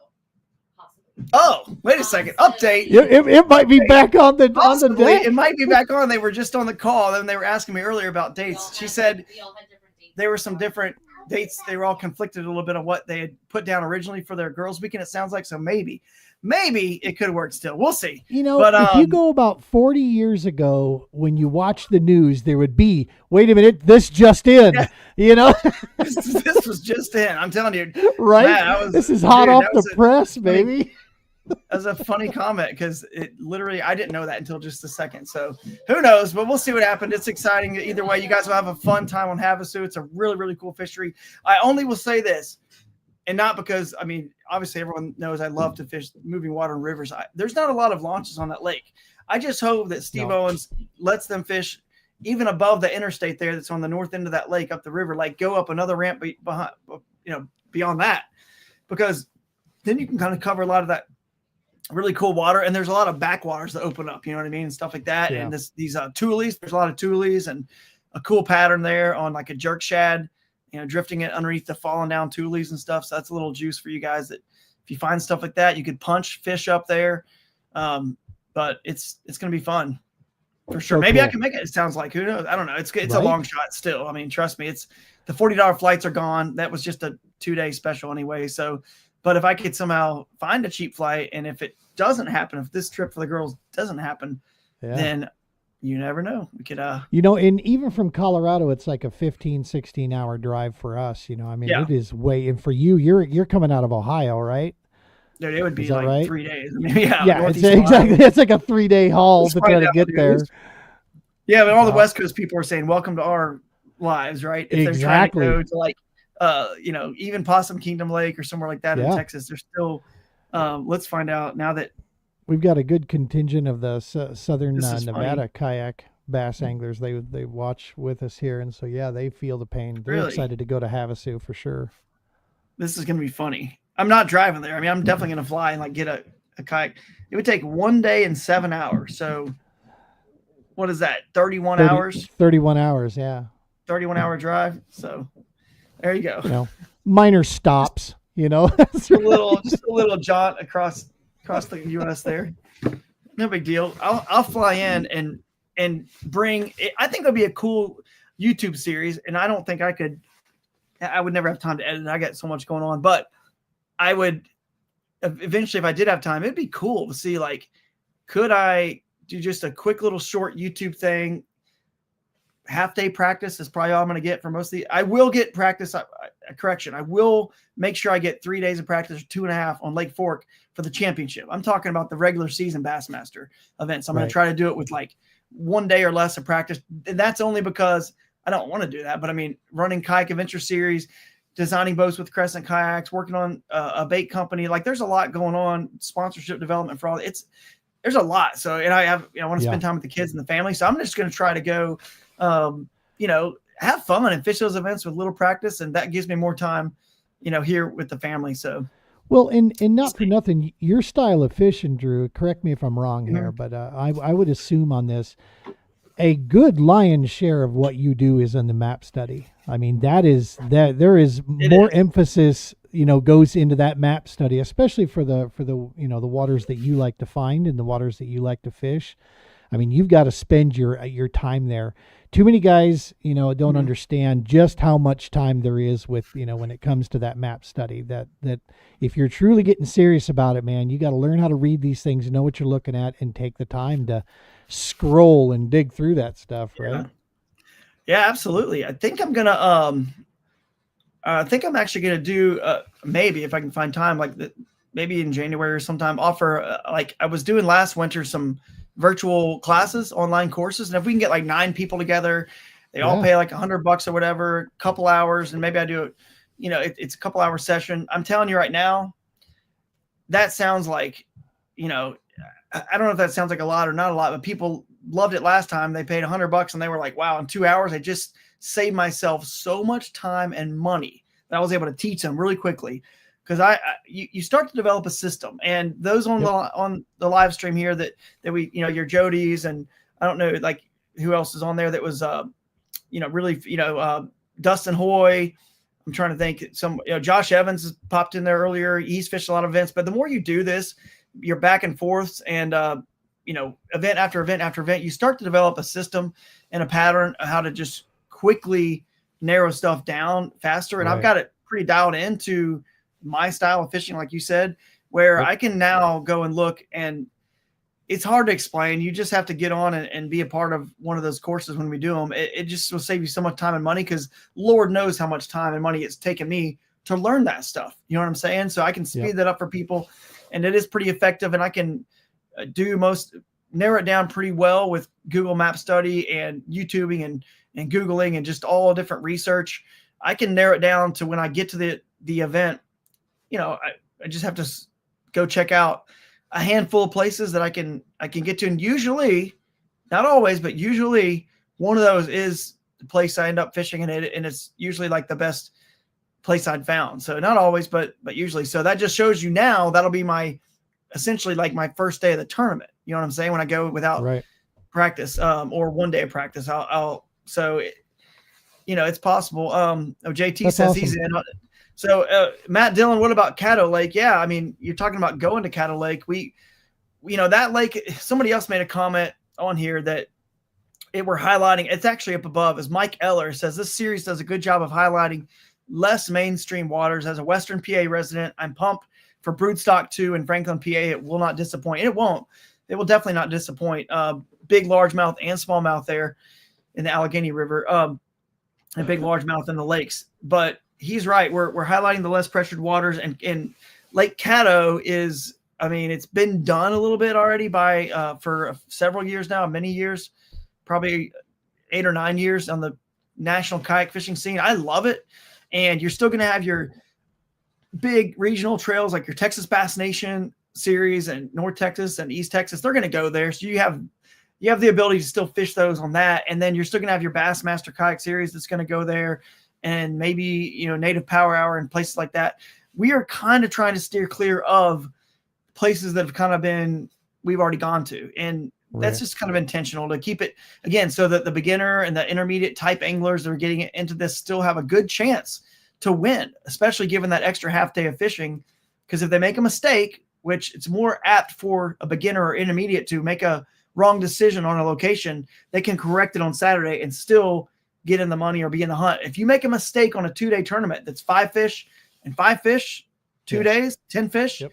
possibly. Oh, wait a second. Update. It might be back on the deck. It might be back on. They were just on the call, and they were asking me earlier about dates. She said there were some different dates. They were all conflicted a little bit on what they had put down originally for their girls' weekend, it sounds like. So maybe it could work still. We'll see. But if you go about 40 years ago, when you watch the news, there would be, wait a minute, this just in, this was just in. I'm telling you. Right? Man, this is hot off the press, baby. That was a funny comment because it literally, I didn't know that until just a second. So who knows, but we'll see what happened. It's exciting. Either way, you guys will have a fun time on Havasu. It's a really, really cool fishery. I only will say this, and not because, I mean, obviously everyone knows I love to fish moving water and rivers. There's not a lot of launches on that lake. I just hope that Steve Owens lets them fish even above the interstate there that's on the north end of that lake up the river, like go up another ramp behind, beyond that, because then you can kind of cover a lot of that really cool water, and there's a lot of backwaters that open up, you know what I mean, and stuff like that. Yeah. And these tules, there's a lot of tules and a cool pattern there on like a jerk shad, drifting it underneath the falling down tules and stuff. So that's a little juice for you guys that if you find stuff like that, you could punch fish up there. But it's going to be fun for sure. So maybe cool. I can make it. It sounds like, who knows? I don't know. It's right? A long shot still. I mean, trust me, it's the $40 flights are gone. That was just a 2-day special anyway. So, but if I could somehow find a cheap flight, and if it doesn't happen, if this trip for the girls doesn't happen, then you never know. We could, and even from Colorado, it's like a 15, 16 hour drive for us. I mean, it is way, and for you, you're coming out of Ohio, right? Dude, it would be Is that like right? 3 days. I mean, yeah, Yeah, it's Northeast exactly. Ohio. It's like a 3-day haul Let's to try find to out, get dude. there. Yeah, but all the Wow. West Coast people are saying, welcome to our lives, right? If they're trying to Exactly. go to like, even Possum Kingdom Lake or somewhere like that in Yeah. Texas, they're still, let's find out now that We've got a good contingent of the southern this is Nevada funny. kayak bass anglers. They watch with us here, and so yeah, they feel the pain. They're Really, excited to go to Havasu for sure. this is going to be funny. I'm not driving there. I mean, I'm definitely going to fly and like get a kayak. It would take 1 day and 7 hours. So what is that? 31 30, hours, 31 hours. Yeah. 31-hour drive. So there you go. You know, minor stops. You know, that's right. Just a little jaunt across the U.S. there. No big deal. I'll fly in and bring. I think it'll be a cool YouTube series, and I don't think I would never have time to edit it. I got so much going on, but I would eventually, if I did have time, it'd be cool to see like, could I do just a quick little short YouTube thing? Half-day practice is probably all I'm going to get for most of the. I will get practice. Correction. I will make sure I get 3 days of practice, or 2.5 on Lake Fork for the championship. I'm talking about the regular season Bassmaster events. I'm going to try to do it with like 1 day or less of practice. And that's only because I don't want to do that. But I mean, running Kayak Adventure Series, designing boats with Crescent Kayaks, working on a bait company. Like there's a lot going on. Sponsorship development for all. There's a lot. So, and I want to spend time with the kids and the family. So I'm just going to try to go. Have fun and fish those events with little practice. And that gives me more time, here with the family. So, well, and not for nothing, your style of fishing, Drew, correct me if I'm wrong here, but I would assume on this, a good lion's share of what you do is in the map study. I mean, there is more emphasis, goes into that map study, especially for the the waters that you like to find and the waters that you like to fish. I mean, you've got to spend your time there. Too many guys, don't understand just how much time there is with, when it comes to that map study. That if you're truly getting serious about it, man, you got to learn how to read these things, know what you're looking at, and take the time to scroll and dig through that stuff, right? Yeah, absolutely. I think I'm gonna actually gonna do maybe if I can find time, like maybe in January or sometime, offer like I was doing last winter, some virtual classes, online courses. And if we can get like 9 people together, they all pay like $100 or whatever, couple hours. And maybe I do it, it's a couple hour session. I'm telling you right now, that sounds like, I don't know if that sounds like a lot or not a lot, but people loved it last time. They paid $100 and they were like, wow, in 2 hours, I just saved myself so much time and money that I was able to teach them really quickly. Because you start to develop a system, and those on the live stream here that we, your Jodies, and I don't know like who else is on there that was really Dustin Hoy. I'm trying to think Josh Evans has popped in there earlier. He's fished a lot of events, but the more you do this, you're back and forths and event after event after event, you start to develop a system and a pattern of how to just quickly narrow stuff down faster. And I've got it pretty dialed into my style of fishing, like you said, where I can now go and look, and it's hard to explain. You just have to get on and be a part of one of those courses when we do them. It just will save you so much time and money, because Lord knows how much time and money it's taken me to learn that stuff. You know what I'm saying? So I can speed that up for people, and it is pretty effective, and I can narrow it down pretty well with Google Map Study and YouTubing and Googling and just all different research. I can narrow it down to when I get to the event, I just have to go check out a handful of places that I can get to. And usually, not always, but usually one of those is the place I end up fishing in it. And it's usually like the best place I'd found. So not always, but usually. So that just shows you now that'll be essentially like my first day of the tournament. You know what I'm saying? When I go without practice, or 1 day of practice, it's possible. JT That's says awesome. he's in. So Matt Dillon, what about Caddo Lake? Yeah, I mean, you're talking about going to Caddo Lake. That lake, somebody else made a comment on here that we're highlighting. It's actually up above. As Mike Eller says, this series does a good job of highlighting less mainstream waters. As a Western PA resident, I'm pumped for Broodstock 2 in Franklin, PA. It will not disappoint. And it won't. It will definitely not disappoint. Big largemouth and smallmouth there in the Allegheny River, and big largemouth in the lakes. But he's right. We're highlighting the less pressured waters, and Lake Caddo is, I mean, it's been done a little bit already by for several years now, many years, probably 8 or 9 years on the national kayak fishing scene. I love it. And you're still going to have your big regional trails like your Texas Bass Nation series and North Texas and East Texas. They're going to go there. So you have the ability to still fish those on that. And then you're still going to have your Bassmaster Kayak Series that's going to go there, and maybe, you know, Native Power Hour and places like that. We are kind of trying to steer clear of places that have kind of been, we've already gone to. And that's just kind of intentional to keep it, again, so that the beginner and the intermediate type anglers that are getting into this still have a good chance to win, especially given that extra half day of fishing. Because if they make a mistake, which it's more apt for a beginner or intermediate to make a wrong decision on a location, they can correct it on Saturday and still get in the money or be in the hunt. If you make a mistake on a 2-day tournament that's 5 fish and 5 fish, 2 days, 10 fish,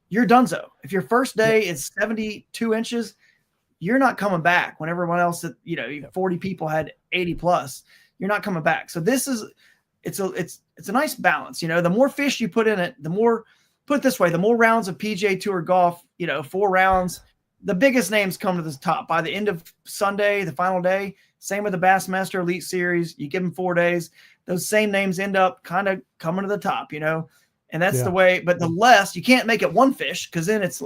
you're donezo. If your first day is 72 inches, you're not coming back when everyone else that, you know, 40 people had 80 plus, you're not coming back. So this is, it's a nice balance. You know, the more fish you put in it, the more, put it this way, the more rounds of PGA Tour golf, you know, 4 rounds, the biggest names come to the top by the end of Sunday, the final day. Same with the Bassmaster Elite Series. You give them 4 days, those same names end up kind of coming to the top, you know, and that's the way. But the less, you can't make it 1 fish, because then it's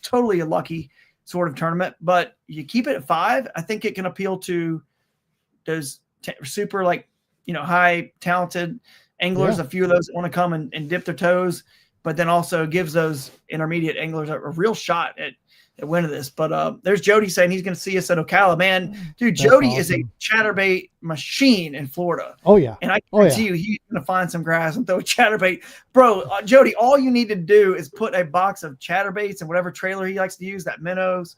totally a lucky sort of tournament. But you keep it at 5, I think it can appeal to those super, like, you know, high talented anglers, a few of those that want to come and dip their toes, but then also gives those intermediate anglers a real shot at winning this. But there's Jody saying he's going to see us at Ocala. Man, dude, Jody is a chatterbait machine in Florida. Oh yeah. And I guarantee you, he's going to find some grass and throw a chatterbait. Bro, Jody, all you need to do is put a box of chatterbaits and whatever trailer he likes to use, that minnows,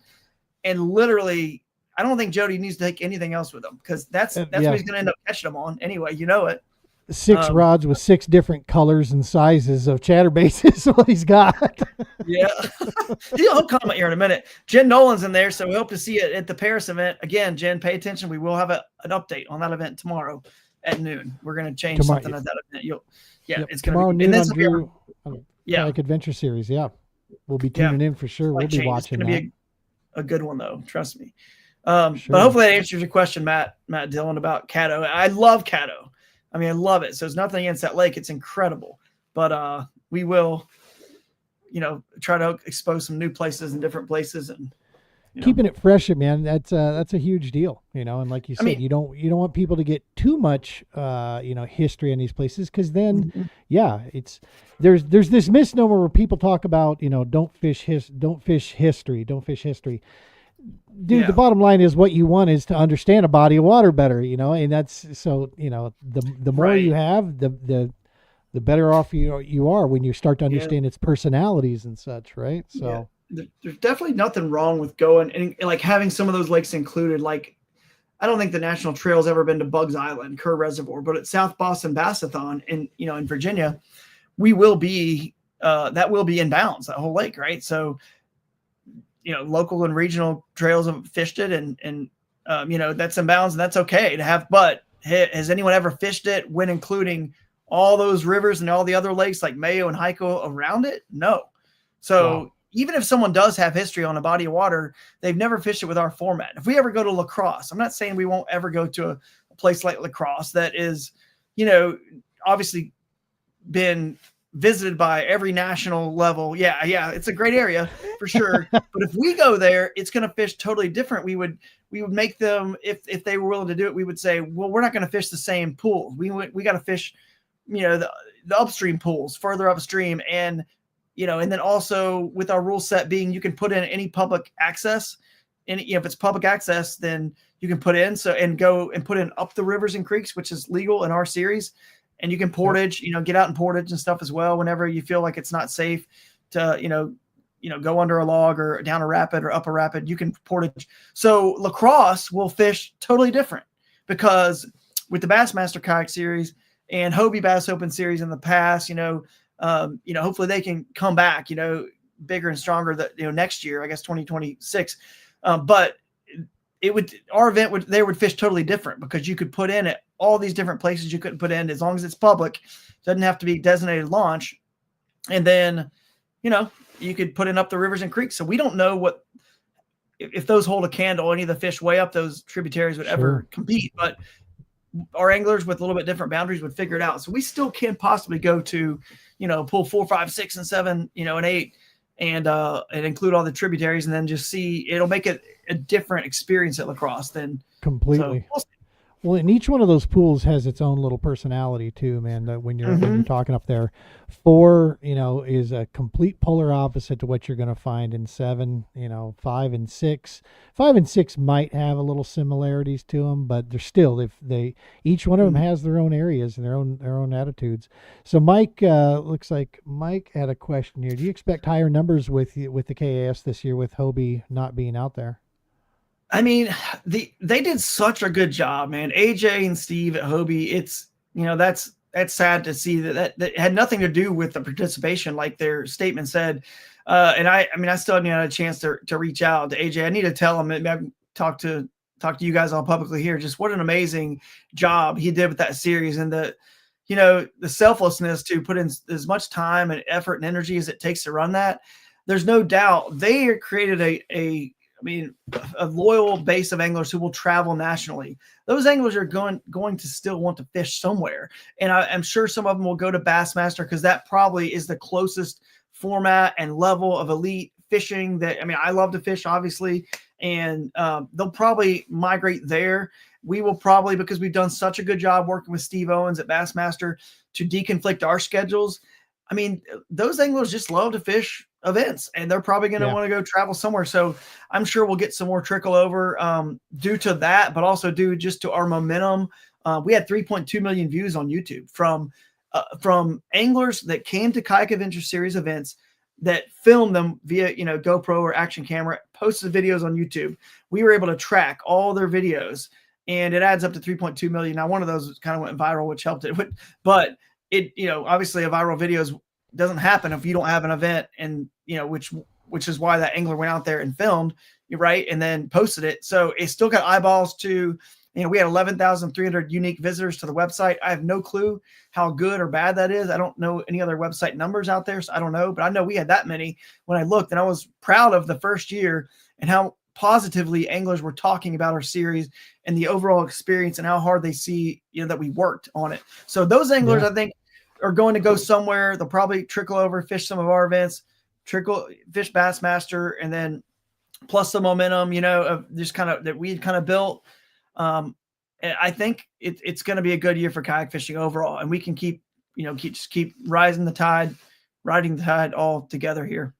and literally, I don't think Jody needs to take anything else with him, because that's what he's going to end up catching them on anyway. You know it. 6 rods with 6 different colors and sizes of chatterbaits is what he's got. Yeah. He'll comment here in a minute. Jen Nolan's in there, so we hope to see it at the Paris event. Again, Jen, pay attention. We will have an update on that event tomorrow at noon. We're going to change something at that event. It's tomorrow going to be noon on Drew Kayak Adventure Series. Yeah. We'll be tuning in for sure. We'll be watching that. It's going to be a good one, though. Trust me. But hopefully that answers your question, Matt Dillon, about Caddo. I love Caddo. I mean, I love it. So it's nothing against that lake. It's incredible. But we will, you know, try to expose some new places and different places, and keeping it fresh, man. That's a huge deal, you know. And like you said, you don't want people to get too much, history in these places, because then, it's there's this misnomer where people talk about, you know, don't fish history. Dude, the bottom line is, what you want is to understand a body of water better, you know, and that's, so, you know, the more you have, the better off you are when you start to understand its personalities and such, right? So there's definitely nothing wrong with going and like having some of those lakes included. Like, I don't think the National Trail's ever been to Bugs Island, Kerr Reservoir, but at South Boston Bassathon in Virginia, we will be that will be in bounds, that whole lake, right? So, you know, local and regional trails have fished it, and that's in bounds, and that's okay to have. But has anyone ever fished it when including all those rivers and all the other lakes like Mayo and Hyco around it? No. So even if someone does have history on a body of water, they've never fished it with our format. If we ever go to La Crosse, I'm not saying we won't ever go to a place like La Crosse that is, you know, obviously been visited by every national level. Yeah, it's a great area for sure. But if we go there, it's going to fish totally different. We would make them, if they were willing to do it, we would say, well, we're not going to fish the same pools. We got to fish, you know, the upstream pools further upstream, and and then also with our rule set being, you can put in any public access, and if it's public access, then you can put in and go and put in up the rivers and creeks, which is legal in our series. And you can portage, get out and portage and stuff as well whenever you feel like it's not safe to, go under a log or down a rapid or up a rapid. You can portage. So La Crosse will fish totally different, because with the Bassmaster Kayak Series and Hobie Bass Open Series in the past, hopefully they can come back, bigger and stronger next year, I guess 2026. But our event they would fish totally different, because you could put in at all these different places you couldn't put in, as long as it's public, doesn't have to be designated launch. and then, you could put in up the rivers and creeks. So we don't know what, if those hold a candle, any of the fish way up those tributaries would ever compete, but our anglers with a little bit different boundaries would figure it out. So we still can possibly go to, pull 4, 5, 6, and 7, and 8, and include all the tributaries, and then just see. It'll make it a different experience at La Crosse than completely. So Well, and each one of those pools has its own little personality too, man. That when you're talking up there, 4, is a complete polar opposite to what you're going to find in 7. 5 and 6, 5 and 6 might have a little similarities to them, but they're still they each one of them has their own areas and their own attitudes. So Mike, looks like Mike had a question here. Do you expect higher numbers with the KAS this year with Hobie not being out there? I mean, they did such a good job, man. AJ and Steve at Hobie, it's, that's sad to see that had nothing to do with the participation, like their statement said. And I still haven't had a chance to reach out to AJ. I need to tell him, maybe I've talk to you guys all publicly here, just what an amazing job he did with that series, and the selflessness to put in as much time and effort and energy as it takes to run that. There's no doubt they created a loyal base of anglers who will travel nationally. Those anglers are going to still want to fish somewhere. And I'm sure some of them will go to Bassmaster because that probably is the closest format and level of elite fishing that, I love to fish, obviously, and they'll probably migrate there. We will probably, because we've done such a good job working with Steve Owens at Bassmaster to deconflict our schedules. Those anglers just love to fish events, and they're probably going to want to go travel somewhere. So I'm sure we'll get some more trickle over due to that, but also due just to our momentum. We had 3.2 million views on YouTube from anglers that came to Kayak Adventure Series events that filmed them via, GoPro or action camera, posted videos on YouTube. We were able to track all their videos, and it adds up to 3.2 million. Now, one of those kind of went viral, which helped it, but it, obviously a viral videos doesn't happen if you don't have an event, and which is why that angler went out there and filmed, right, and then posted it. So it still got eyeballs to, we had 11,300 unique visitors to the website. I have no clue how good or bad that is. I don't know any other website numbers out there, so I don't know, but I know we had that many when I looked, and I was proud of the first year and how positively anglers were talking about our series and the overall experience and how hard they see, that we worked on it. So those anglers, I think, are going to go somewhere. They'll probably trickle over, fish some of our events, fish Bassmaster, and then plus the momentum, of just kind of that we kind of built. I think it's going to be a good year for kayak fishing overall, and we can keep riding the tide all together here.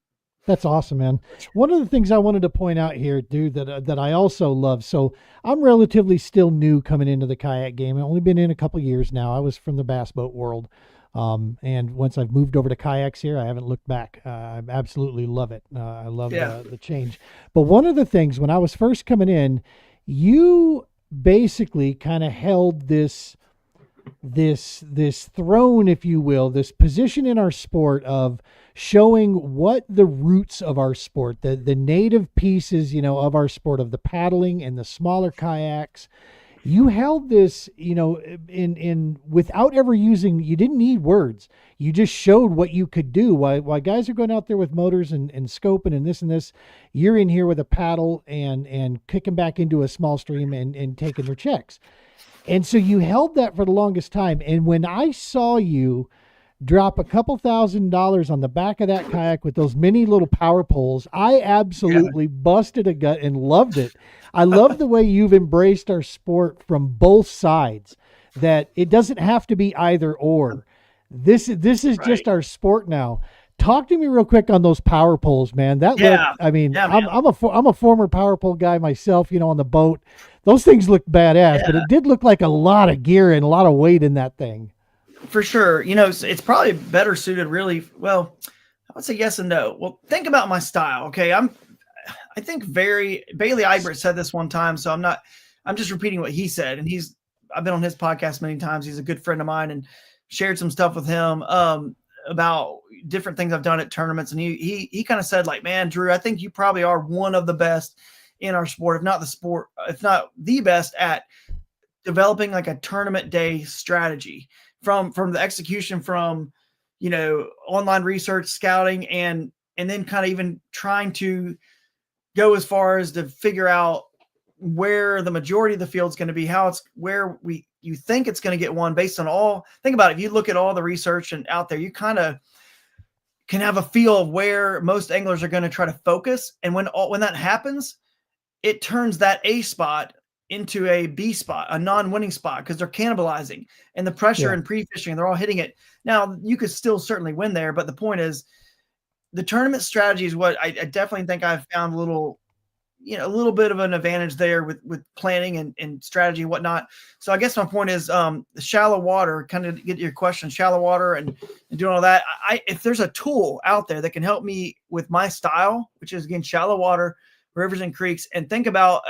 That's awesome, man. One of the things I wanted to point out here, dude, that I also love. So I'm relatively still new coming into the kayak game. I've only been in a couple of years now. I was from the bass boat world. And once I've moved over to kayaks here, I haven't looked back. I absolutely love it. I love the change. But one of the things when I was first coming in, you basically kind of held this throne, if you will, this position in our sport of showing what the roots of our sport, the native pieces, of our sport, of the paddling and the smaller kayaks. You held this, in without ever using, you didn't need words. You just showed what you could do. While guys are going out there with motors and scoping and this, you're in here with a paddle and kicking back into a small stream and taking their checks. And so you held that for the longest time. And when I saw you drop a couple $1,000s on the back of that kayak with those mini little power poles, I absolutely busted a gut and loved it. I love the way you've embraced our sport from both sides, that it doesn't have to be either or. This is just our sport now. Talk to me real quick on those power poles, man. I'm a former power pole guy myself, on the boat. Those things look badass, but it did look like a lot of gear and a lot of weight in that thing. For sure. It's probably better suited, really. Well, I would say yes and no. Well, think about my style. Okay. I think Bailey Eibert said this one time, so I'm just repeating what he said. And I've been on his podcast many times. He's a good friend of mine and shared some stuff with him, about different things I've done at tournaments. And he kind of said, like, man, Drew, I think you probably are one of the best in our sport, if not the best at developing like a tournament day strategy from the execution, from, online research, scouting, and then kind of even trying to go as far as to figure out where the majority of the field is going to be, how it's where you think it's going to get one based on think about it. If you look at all the research and out there, you kind of can have a feel of where most anglers are going to try to focus. And when that happens, it turns that A spot into a B spot, a non-winning spot, because they're cannibalizing and the pressure and pre-fishing, they're all hitting it. Now you could still certainly win there, but the point is the tournament strategy is what I definitely think I've found a little bit of an advantage there with planning and strategy and whatnot. So I guess my point is the shallow water, kind of get your question, shallow water and doing all that. If there's a tool out there that can help me with my style, which is again, shallow water, rivers and creeks, and think about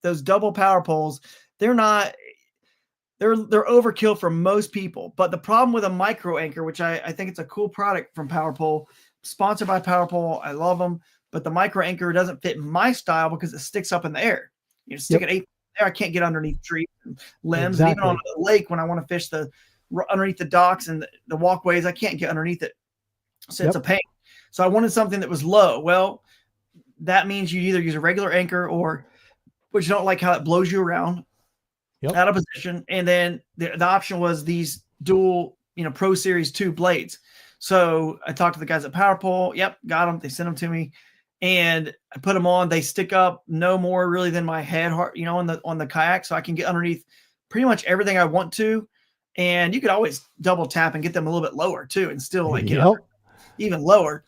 those double power poles, they're overkill for most people. But the problem with a micro anchor, which I think it's a cool product from PowerPole, sponsored by PowerPole, I love them. But the micro anchor doesn't fit my style because it sticks up in the air. Stick it 8 there, I can't get underneath trees and limbs. Exactly. Even on the lake, when I want to fish underneath the docks and the walkways, I can't get underneath it. So it's a pain. So I wanted something that was low. Well, that means you either use a regular anchor which you don't like how it blows you around out of position. And then the option was these dual, Pro Series 2 blades. So I talked to the guys at PowerPole. Yep, got them. They sent them to me. And I put them on. They stick up no more really than my head, on the kayak, so I can get underneath pretty much everything I want to. And you could always double tap and get them a little bit lower too, and still get even lower.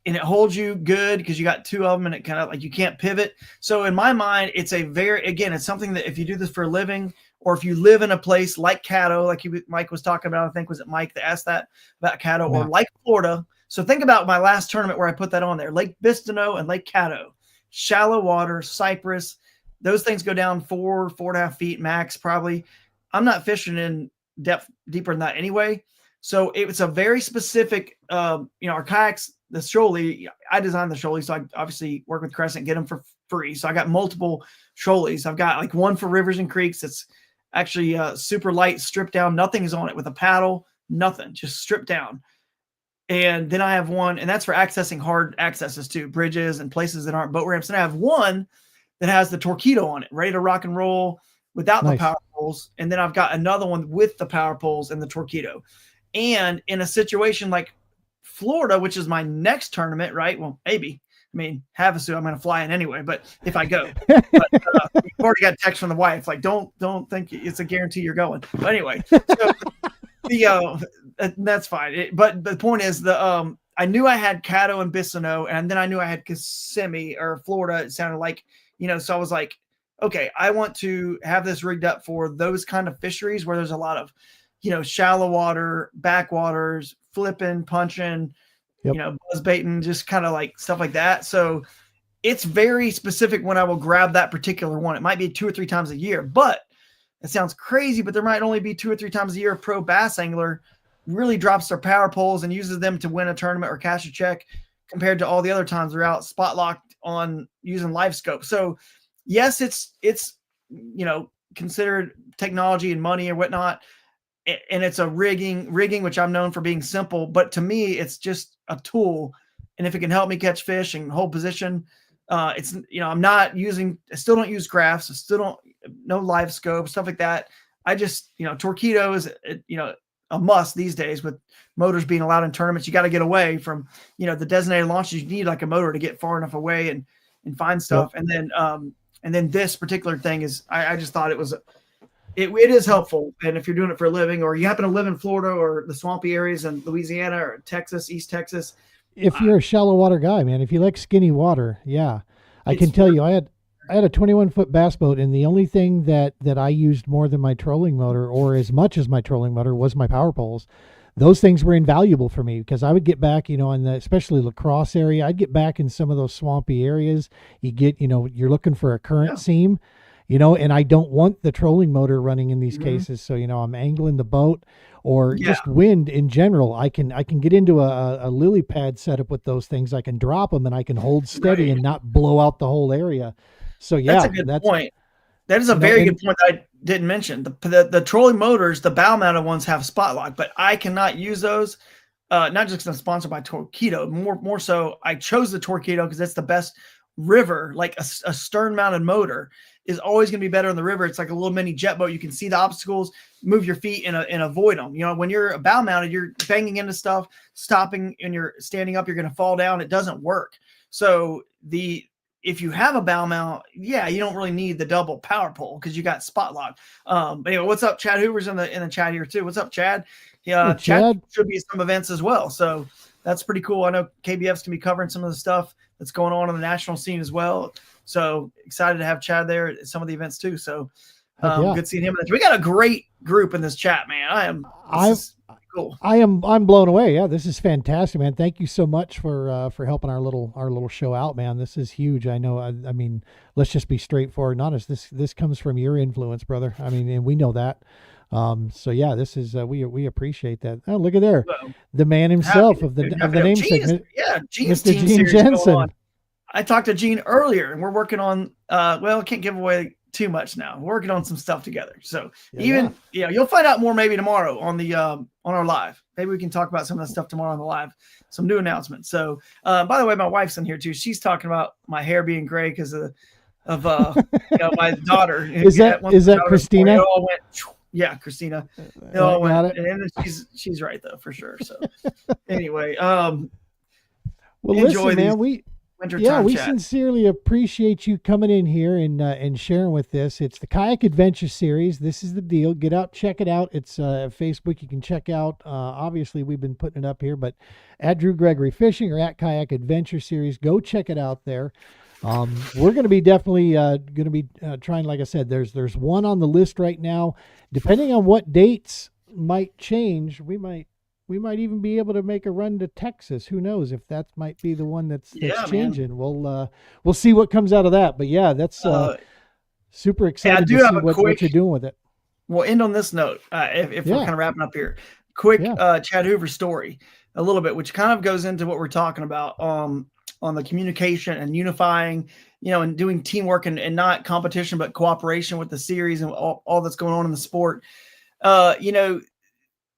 And it holds you good because you got two of them, and it kind of like you can't pivot. So in my mind, it's it's something that if you do this for a living, or if you live in a place like Caddo, like Mike was talking about, I think was it Mike that asked that about Caddo, or like Florida. So think about my last tournament where I put that on there, Lake Bistineau and Lake Caddo, shallow water, cypress. Those things go down 4.5 feet max, probably. I'm not fishing in depth deeper than that anyway. So it's a very specific, our kayaks, the Shoalie, I designed the Shoalie. So I obviously work with Crescent, get them for free. So I got multiple Shoalies. I've got like one for rivers and creeks. It's actually super light, stripped down. Nothing's on it with a paddle, nothing, just stripped down. And then I have one, and that's for accessing hard accesses too, bridges and places that aren't boat ramps. And I have one that has the Torpedo on it, ready to rock and roll without the power poles. And then I've got another one with the power poles and the Torpedo. And in a situation like Florida, which is my next tournament, right? Well, maybe. I mean, Havasu, I'm going to fly in anyway, but if I go, we've already got a text from the wife, like, don't think it's a guarantee you're going. But anyway, so that's fine. But the point is I knew I had Caddo and Bistineau, and then I knew I had Kissimmee or Florida. It sounded like, so I was like, okay, I want to have this rigged up for those kind of fisheries where there's a lot of, shallow water, backwaters, flipping, punching, buzz baiting, just kind of like stuff like that. So it's very specific when I will grab that particular one. It might be 2 or 3 times a year, but it sounds crazy, but there might only be 2 or 3 times a year a pro bass angler really drops their power poles and uses them to win a tournament or cash a check, compared to all the other times they're out spot locked on using live scope. So yes, it's considered technology and money or whatnot. And it's a rigging, which I'm known for being simple, but to me, it's just a tool. And if it can help me catch fish and hold position, it's, I still don't use graphs. I still no live scope, stuff like that. I just, Torpedo is, a must these days with motors being allowed in tournaments. You got to get away from, the designated launches. You need like a motor to get far enough away and find stuff. Yep. And then this particular thing is, I just thought it is helpful. And if you're doing it for a living, or you happen to live in Florida or the swampy areas in Louisiana or Texas, East Texas. If you're a shallow water guy, man, if you like skinny water, yeah, I can tell you, I had a 21-foot bass boat, and the only thing that I used more than my trolling motor, or as much as my trolling motor, was my power poles. Those things were invaluable for me because I would get back, in especially La Crosse area, I'd get back in some of those swampy areas. You get, you're looking for a current seam, and I don't want the trolling motor running in these cases. So, I'm angling the boat or just wind in general. I can get into a lily pad setup with those things. I can drop them and I can hold steady and not blow out the whole area. So yeah, that's a good point. That is a very good point that I didn't mention. The trolling motors, the bow mounted ones have spot lock, but I cannot use those. Not just because I'm sponsored by Torqeedo, more so I chose the Torqeedo because it's the best river. Like a stern mounted motor is always going to be better in the river. It's like a little mini jet boat. You can see the obstacles, move your feet and avoid them. You know, when you're bow mounted, you're banging into stuff, stopping, and you're standing up, you're going to fall down. It doesn't work. So if you have a bow mount, yeah, you don't really need the double power pole because you got spot lock. But anyway, what's up? Chad Hoover's in the chat here too. What's up, Chad? Yeah, Chad should be at some events as well. So that's pretty cool. I know KBF's gonna be covering some of the stuff that's going on in the national scene as well. So excited to have Chad there at some of the events too. So good seeing him. We got a great group in this chat, man. Cool. I'm blown away. Yeah, this is fantastic, man. Thank you so much for helping our little show out, man. This is huge. I know. I mean, let's just be straightforward. Not as this comes from your influence, brother. I mean, and we know that. So yeah, this is we appreciate that. Oh, look at there, the man himself of the namesake. Gene's Mr. Gene Jensen. I talked to Gene earlier, and we're working on. I can't give away too much now. We're working on some stuff together. So you'll find out more maybe tomorrow on the on our live. Maybe we can talk about some of that stuff tomorrow on the live. Some new announcements. So by the way, my wife's in here too. She's talking about my hair being gray because of my daughter. Is that Christina? It all went, yeah, Christina. It all went, and she's right though for sure. So anyway, well, listen, man, we chat. Sincerely appreciate you coming in here and sharing with this. It's the Kayak Adventure Series. This is the deal. Get out, check it out. It's Facebook. You can check out. Obviously, we've been putting it up here, but at Drew Gregory Fishing or at Kayak Adventure Series, go check it out there. We're going to be definitely trying. Like I said, there's one on the list right now. Depending on what dates might change, we might even be able to make a run to Texas. Who knows if that might be the one that's changing. Man. We'll see what comes out of that. But yeah, that's super excited to see what you're doing with it. We'll end on this note. If we're kind of wrapping up here, quick Chad Hoover story a little bit, which kind of goes into what we're talking about on the communication and unifying, and doing teamwork and not competition, but cooperation with the series and all that's going on in the sport.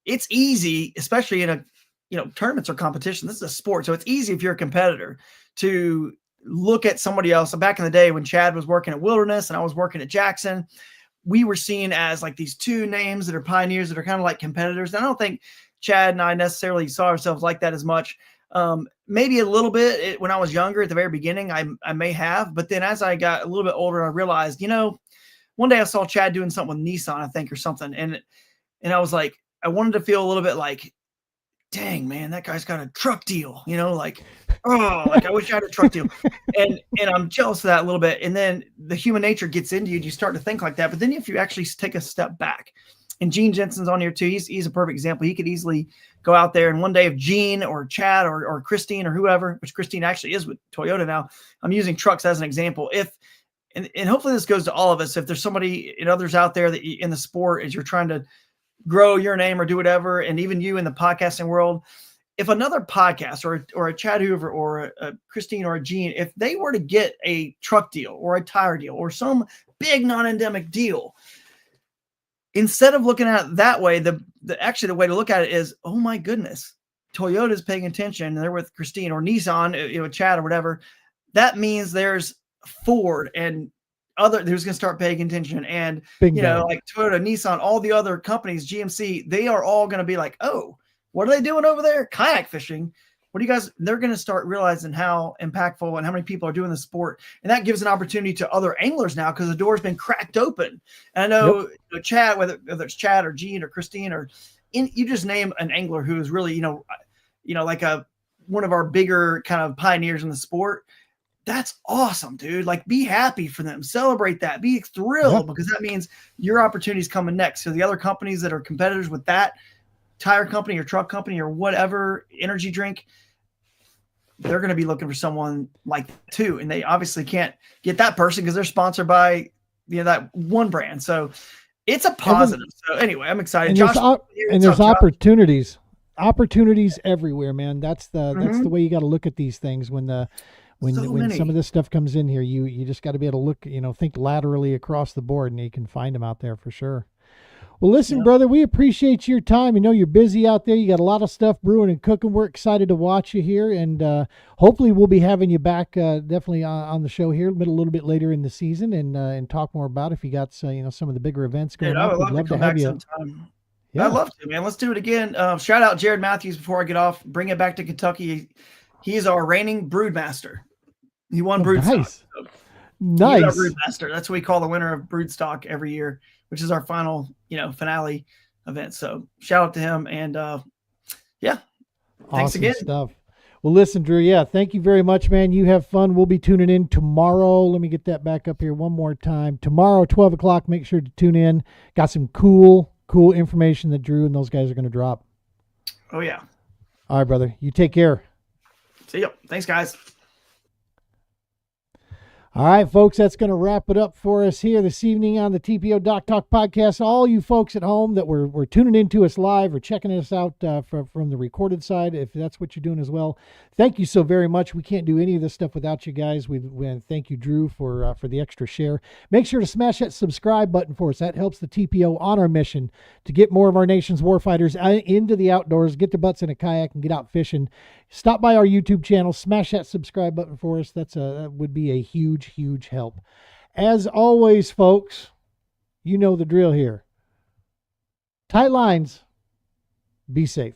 It's easy, especially in tournaments or competition. This is a sport. So it's easy if you're a competitor to look at somebody else. So back in the day when Chad was working at Wilderness and I was working at Jackson, we were seen as like these two names that are pioneers that are kind of like competitors. And I don't think Chad and I necessarily saw ourselves like that as much. Maybe a little bit when I was younger at the very beginning, I may have, but then as I got a little bit older, I realized, one day I saw Chad doing something with Nissan, I think, or something. And I was like, I wanted to feel a little bit like, dang, man, that guy's got a truck deal, I wish I had a truck deal. And I'm jealous of that a little bit. And then the human nature gets into you and you start to think like that. But then if you actually take a step back, and Gene Jensen's on here too, he's a perfect example. He could easily go out there and one day if Gene or Chad or Christine or whoever, which Christine actually is with Toyota now, I'm using trucks as an example. And hopefully this goes to all of us. If there's somebody and others out there that in the sport, as you're trying to grow your name or do whatever, and even you in the podcasting world, if another podcast or a Chad Hoover or a Christine or a Gene, if they were to get a truck deal or a tire deal or some big non-endemic deal, instead of looking at it that way, the way to look at it is, oh my goodness, Toyota's paying attention and they're with Christine or Nissan, Chad or whatever. That means there's Ford and other who's going to start paying attention, and like Toyota, Nissan, all the other companies, GMC, they are all going to be like, oh, what are they doing over there? Kayak fishing. What do you guys? They're going to start realizing how impactful and how many people are doing the sport, and that gives an opportunity to other anglers now because the door's been cracked open. And I know Chad, whether it's Chad or Gene or Christine you just name an angler who is really like one of our bigger kind of pioneers in the sport. That's awesome, dude. Like, be happy for them. Celebrate that. Be thrilled because that means your opportunity is coming next. So the other companies that are competitors with that tire company or truck company or whatever energy drink, they're going to be looking for someone like that too. And they obviously can't get that person because they're sponsored by that one brand. So it's a positive. So anyway, I'm excited. And there's opportunities everywhere, man. That's the way you got to look at these things when when So when some many. of this stuff comes in here, you just got to be able to look, think laterally across the board, and you can find them out there for sure. Well, listen, Yeah. brother, we appreciate your time. I know you're busy out there. You got a lot of stuff brewing and cooking. We're excited to watch you here, and hopefully we'll be having you back definitely on the show here a little bit later in the season, and talk more about if you got some of the bigger events Dude, going I up. would We'd love to love to come have back you. sometime. I'd Yeah, love to, man. Let's do it again. Shout out Jared Matthews before I get off. Bring it back to Kentucky. He's our reigning broodmaster. He won oh, Broodstock. nice, So he's our nice. broodmaster. That's what we call the winner of Broodstock every year, which is our final, finale event. So shout out to him. And yeah, thanks Awesome again. stuff. Well, listen, Drew. Yeah, thank you very much, man. You have fun. We'll be tuning in tomorrow. Let me get that back up here one more time. Tomorrow, 12 o'clock. Make sure to tune in. Got some cool information that Drew and those guys are going to drop. Oh, yeah. All right, brother. You take care. See ya. Thanks, guys. All right, folks, that's going to wrap it up for us here this evening on the TPO Dock Talk podcast. All you folks at home that were tuning into us live or checking us out from the recorded side, if that's what you're doing as well, thank you so very much. We can't do any of this stuff without you guys. We thank you, Drew, for the extra share. Make sure to smash that subscribe button for us. That helps the TPO on our mission to get more of our nation's warfighters into the outdoors, get their butts in a kayak, and get out fishing. Stop by our YouTube channel, smash that subscribe button for us. That would be a huge help. As always, folks, you know the drill here. Tight lines. Be safe.